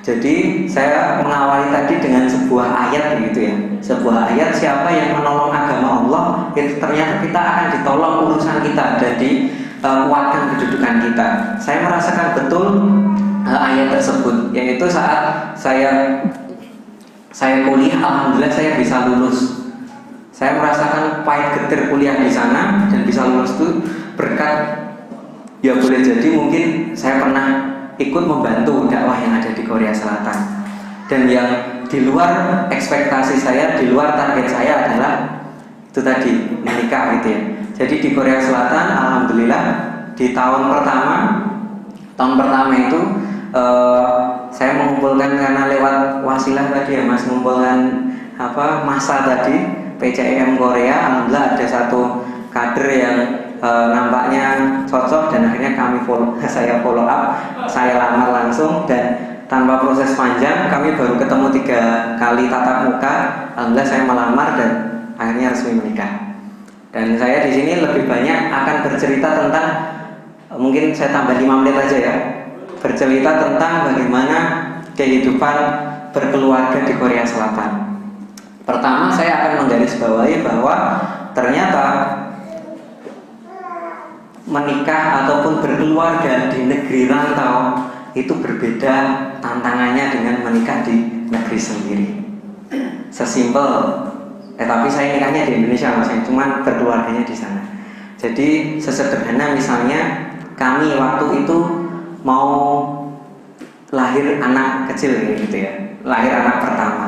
Jadi saya mengawali tadi dengan sebuah ayat gitu ya. Sebuah ayat, siapa yang menolong agama Allah, itu ternyata kita akan ditolong urusan kita dan dikuatkan kedudukan kita. Saya merasakan betul ayat tersebut, yaitu saat saya kuliah, alhamdulillah saya bisa lulus. Saya merasakan pahit getir kuliah di sana dan bisa lulus itu berkat, ya boleh jadi mungkin saya pernah ikut membantu dakwah yang ada di Korea Selatan. Dan yang di luar ekspektasi saya, di luar target saya adalah itu tadi, menikah gitu ya. Jadi di Korea Selatan, alhamdulillah di tahun pertama itu saya mengumpulkan, karena lewat wasilah tadi ya mas, mengumpulkan masa tadi PCEM Korea. Alhamdulillah ada satu kader yang nampaknya cocok dan akhirnya saya follow up, saya lamar langsung dan tanpa proses panjang kami baru ketemu 3 kali tatap muka. Alhamdulillah saya melamar dan akhirnya resmi menikah. Dan saya di sini lebih banyak akan bercerita tentang, mungkin saya tambah 5 menit aja ya, bercerita tentang bagaimana kehidupan berkeluarga di Korea Selatan. Pertama, saya akan menggarisbawahi bahwa ternyata menikah ataupun berkeluarga di negeri rantau itu berbeda tantangannya dengan menikah di negeri sendiri. Sesimpel, tapi saya nikahnya di Indonesia mas, cuman berkeluarganya di sana. Jadi sesederhana misalnya kami waktu itu mau lahir anak kecil gitu ya, lahir anak pertama,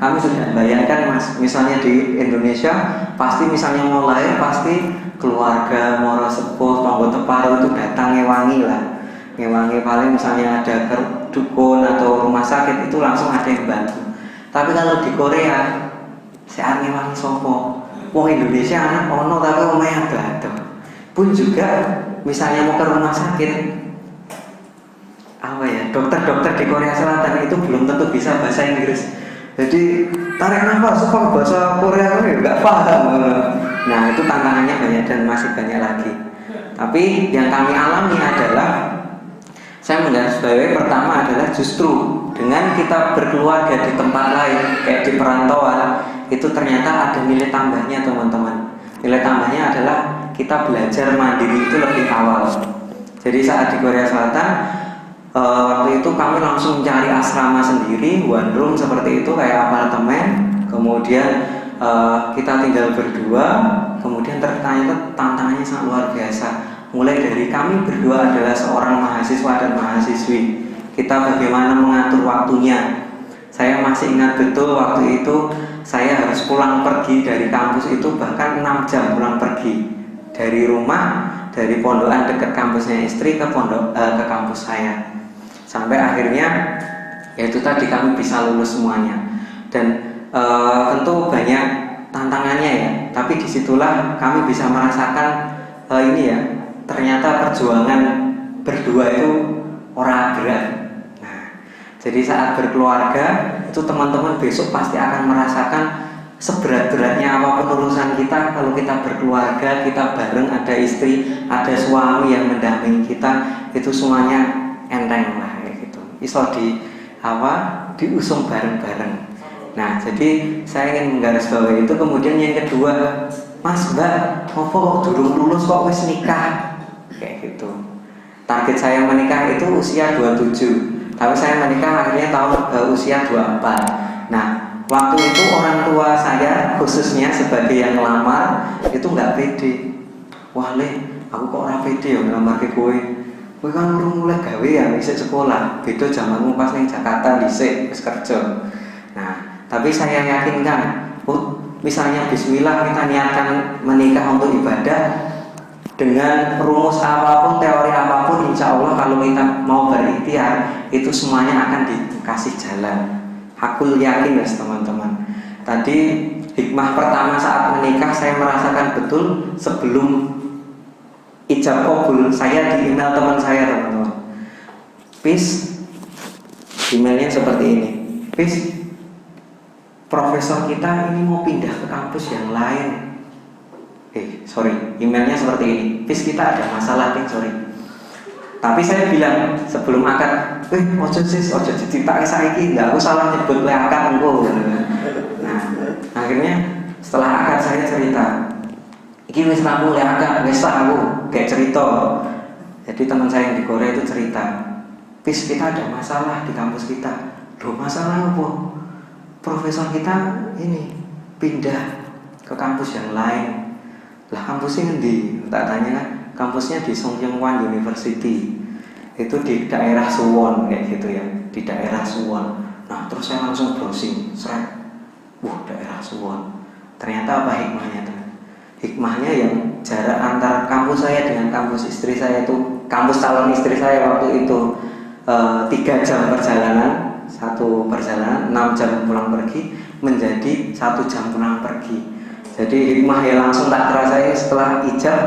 kami sudah bayangkan mas, misalnya di Indonesia pasti misalnya mau lahir pasti keluarga, moro sepuh, tonggo teparo itu datang ngewangi lah, ngewangi paling misalnya ada dukun atau rumah sakit itu langsung ada yang bantu. Tapi kalau di Korea saya ngewangi sopo, wong Indonesia anak ono tapi omahnya ada. Pun juga misalnya mau ke rumah sakit, dokter-dokter di Korea Selatan itu belum tentu bisa bahasa Inggris. Jadi tarik nafas, kok bahasa Korea itu nggak paham. Nah itu tantangannya banyak dan masih banyak lagi. Tapi yang kami alami adalah, saya menggarisbawahi pertama adalah justru dengan kita berkeluarga di tempat lain, kayak di perantauan, itu ternyata ada nilai tambahnya teman-teman. Nilai tambahnya adalah kita belajar mandiri itu lebih awal. Jadi saat di Korea Selatan, waktu itu kami langsung mencari asrama sendiri, one room seperti itu, kayak apartemen. Kemudian kita tinggal berdua. Kemudian ternyata tantangannya sangat luar biasa. Mulai dari kami berdua adalah seorang mahasiswa dan mahasiswi, kita bagaimana mengatur waktunya. Saya masih ingat betul waktu itu saya harus pulang pergi dari kampus itu bahkan 6 jam pulang pergi dari rumah, dari pondokan dekat kampusnya istri ke kampus saya. Sampai akhirnya yaitu tadi kami bisa lulus semuanya. Dan tentu banyak tantangannya ya, tapi disitulah kami bisa merasakan ternyata perjuangan berdua itu ora berat. Nah, jadi saat berkeluarga itu teman-teman besok pasti akan merasakan seberat-beratnya apapun urusan kita, kalau kita berkeluarga, kita bareng, ada istri, ada suami yang mendampingi kita, itu semuanya enteng lah kayak gitu. Iso diusung bareng-bareng. Nah, jadi saya ingin menggarisbawahi itu. Kemudian yang kedua, Mas Mbak, apa kok durung lulus kok wis nikah? Kayak gitu. Target saya menikah itu usia 27, tapi saya menikah akhirnya usia 24. Nah, waktu itu orang tua saya khususnya sebagai yang ngelamar itu nggak pede. Wah Le, aku kok ora pede ya ngelamar ke kowe. Kowe kan urung mulai gawe ya, isih sekolah. Beda zamanmu pas ning Jakarta dhisik wis kerja. Nah, tapi saya yakinkan, misalnya bismillah kita niatkan menikah untuk ibadah, dengan rumus apapun, teori apapun, insya Allah kalau kita mau berikhtiar itu semuanya akan dikasih jalan. Aku yakin ya teman-teman. Tadi hikmah pertama saat menikah saya merasakan betul sebelum ijab kabul, saya di email teman saya teman-teman. Pis, emailnya seperti ini. Pis, profesor kita ini mau pindah ke kampus yang lain. Emailnya seperti ini. Pis, kita ada masalah nih, sorry. Tapi saya bilang sebelum akad, ojo diceritakan saiki, nggak aku salah nyebut akad engko. Nah, akhirnya setelah akad saya cerita. Iki wis rampung akad, wis aku kayak cerita. Jadi teman saya yang di Korea itu cerita, Pis, kita ada masalah di kampus kita. Loh, masalah apa? Profesor kita ini pindah ke kampus yang lain. Lah kampusnya di, tak tanya kan, kampusnya di Songyeonghwan University. Itu di daerah Suwon kayak gitu ya, di daerah Suwon. Nah, terus saya langsung browsing, daerah Suwon. Ternyata apa hikmahnya tuh? Hikmahnya yang jarak antara kampus saya dengan kampus istri saya itu, kampus calon istri saya waktu itu 3 jam perjalanan, 6 jam pulang pergi menjadi 1 jam pulang pergi. Jadi hikmah yang langsung tak terasa setelah ijab,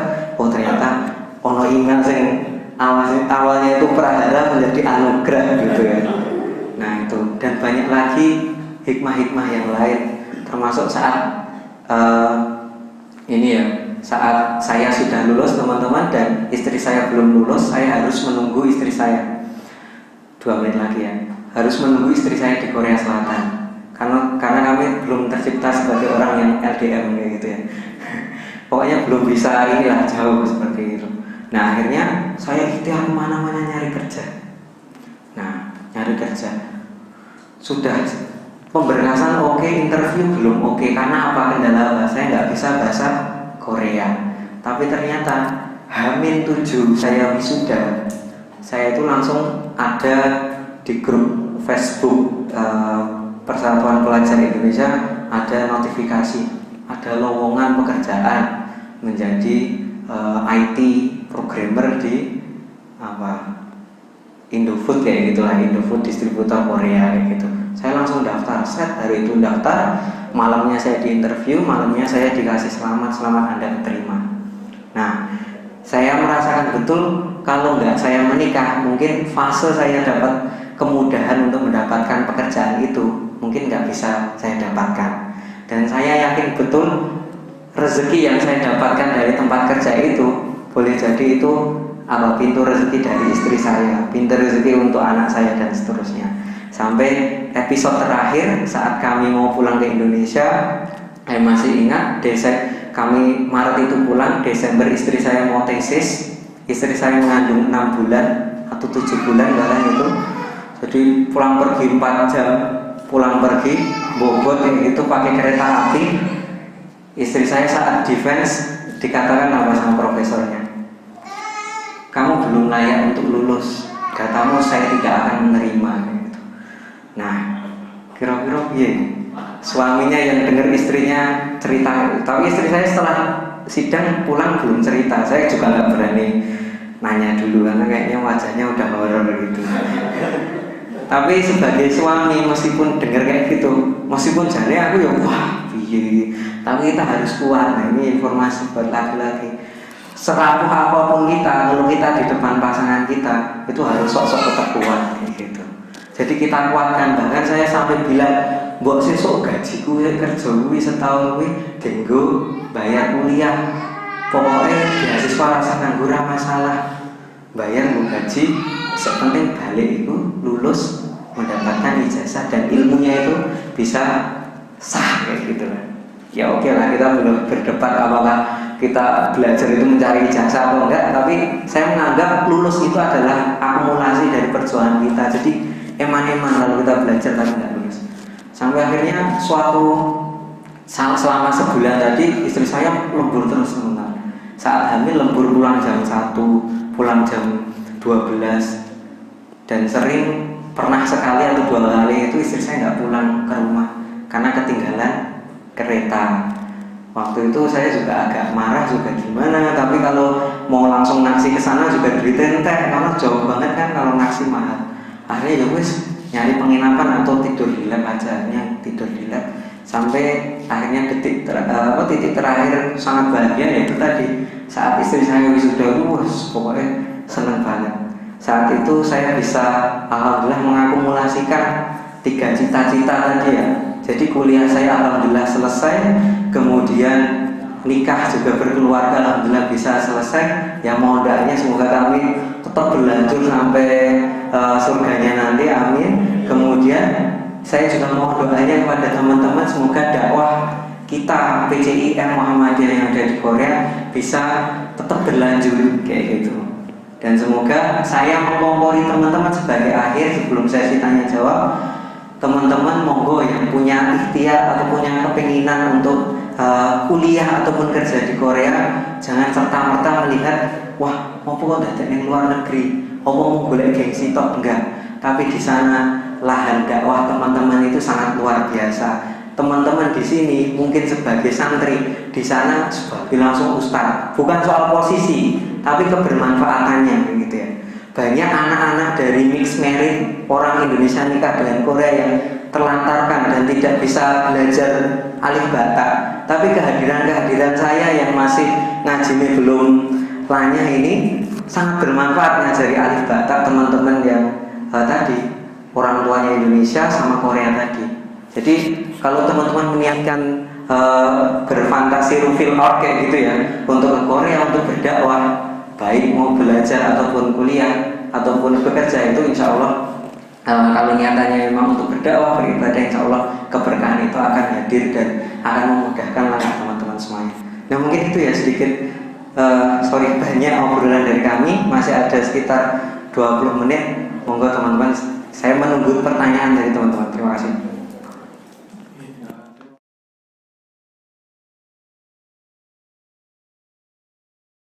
ternyata ono email sing awalnya itu prahara menjadi anugerah gitu ya. Nah itu, dan banyak lagi hikmah-hikmah yang lain, termasuk saat saat saya sudah lulus teman-teman dan istri saya belum lulus, saya harus menunggu istri saya 2 menit lagi ya, harus menunggu istri saya di Korea Selatan karena kami belum tercipta sebagai orang yang LDM gitu ya. Pokoknya belum bisa jauh seperti itu. Nah akhirnya saya ikhtiar kemana-mana nyari kerja. Nah nyari kerja sudah pemberkasan oke, interview belum oke. Karena apa? Kendala saya nggak bisa bahasa Korea. Tapi ternyata H-7 saya wisuda, saya itu langsung ada di grup Facebook Persatuan Pelajar Indonesia, ada notifikasi, ada lowongan pekerjaan menjadi IT programmer di Indofood kayak gitulah, Indofood distributor Korea kayak gitu. Saya langsung daftar, hari itu daftar, malamnya saya diinterview, malamnya saya dikasih selamat Anda keterima. Nah, saya merasakan betul kalau nggak saya menikah, mungkin fase saya dapat kemudahan untuk mendapatkan pekerjaan itu mungkin nggak bisa saya dapatkan. Dan saya yakin betul rezeki yang saya dapatkan dari tempat kerja itu boleh jadi itu pintu rezeki dari istri saya, pintu rezeki untuk anak saya dan seterusnya. Sampai episode terakhir saat kami mau pulang ke Indonesia, saya masih ingat kami Maret itu pulang, Desember istri saya mau tesis, istri saya mengandung 6 bulan atau 7 bulan bahkan itu. Jadi pulang pergi 4 jam, pulang pergi bobot yang itu pakai kereta api. Istri saya saat defense dikatakan apa sama profesornya, kamu belum layak untuk lulus, katamu saya tidak akan menerima gitu. Nah kira-kira suaminya yang dengar istrinya cerita, tapi istri saya setelah sidang pulang belum cerita. Saya juga nggak berani nanya dulu karena kayaknya wajahnya udah horor gitu. Tapi sebagai suami meskipun dengar kayak gitu, meskipun jane aku ya tapi kita harus kuat. Nah, ini informasi buat laki-laki. Serapuh apapun kita, kalau kita di depan pasangan kita itu harus sok-sok tetap kuat gitu. Jadi kita kuatkan. Bahkan saya sampai bilang, mbok sesuk gajiku kerja kuwi setahun kuwi denggo bayar kuliah. Pokoknya beasiswa rasa nganggur masalah. Bayar mbok gaji, sepenting balik itu lulus mendapatkan ijazah dan ilmunya itu bisa sah kayak gitu lah. Ya oke lah, kita belum berdebat apakah kita belajar itu mencari ijazah atau enggak, tapi saya menganggap lulus itu adalah akumulasi dari perjuangan kita. Jadi eman-eman lalu kita belajar tapi enggak lulus. Sampai akhirnya selama sebulan tadi istri saya lembur terus teman-teman. Saat hamil lembur pulang jam 1, pulang jam 12, dan sering pernah sekali atau 2 kali itu istri saya nggak pulang ke rumah karena ketinggalan kereta. Waktu itu saya juga agak marah juga gimana, tapi kalau mau langsung naksi ke sana juga duitnya entek karena jauh banget kan kalau naksi mahal. Akhirnya ya wis nyari penginapan atau tidur di lab aja, tidur di lab sampai akhirnya titik terakhir sangat bahagia yaitu tadi saat istri saya wisuda, pokoknya seneng banget. Saat itu saya bisa alhamdulillah mengakumulasikan 3 cita-cita tadi ya. Jadi kuliah saya alhamdulillah selesai, kemudian nikah juga berkeluarga alhamdulillah bisa selesai. Ya mohon doanya semoga kami tetap berlanjut sampai surganya nanti, amin. Kemudian saya juga mohon doanya kepada teman-teman semoga dakwah kita PCIM Muhammadiyah yang ada di Korea bisa tetap berlanjut kayak gitu. Dan semoga saya mengkompori teman-teman sebagai akhir sebelum sesi tanya jawab, teman-teman monggo yang punya ikhtiar atau punya kepinginan untuk kuliah ataupun kerja di Korea, jangan serta-merta melihat wah mau kok datang yang luar negeri, mau boleh gengsi tok, enggak. Tapi di sana lahan dakwah teman-teman itu sangat luar biasa. Teman-teman di sini mungkin sebagai santri, di sana sebagai langsung ustaz. Bukan soal posisi, tapi kebermanfaatannya begitu ya. Banyak anak-anak dari mixed married orang Indonesia nikah dengan Korea yang terlantarkan dan tidak bisa belajar alif bata. Tapi kehadiran saya yang masih ngajinya belum lanya ini sangat bermanfaat ngajari alif bata teman-teman yang tadi orang tuanya Indonesia sama Korea tadi. Jadi kalau teman-teman meniatkan berfantasi rufil out kayak gitu ya untuk ke Korea untuk berdakwah, baik mau belajar ataupun kuliah ataupun bekerja, itu insya Allah kalau niatannya memang untuk berdakwah beribadah, insya Allah keberkahan itu akan hadir dan akan memudahkan langkah teman-teman semuanya. Nah mungkin itu ya sedikit banyak obrolan dari kami, masih ada sekitar 20 menit. Monggo teman-teman, saya menunggu pertanyaan dari teman-teman. Terima kasih.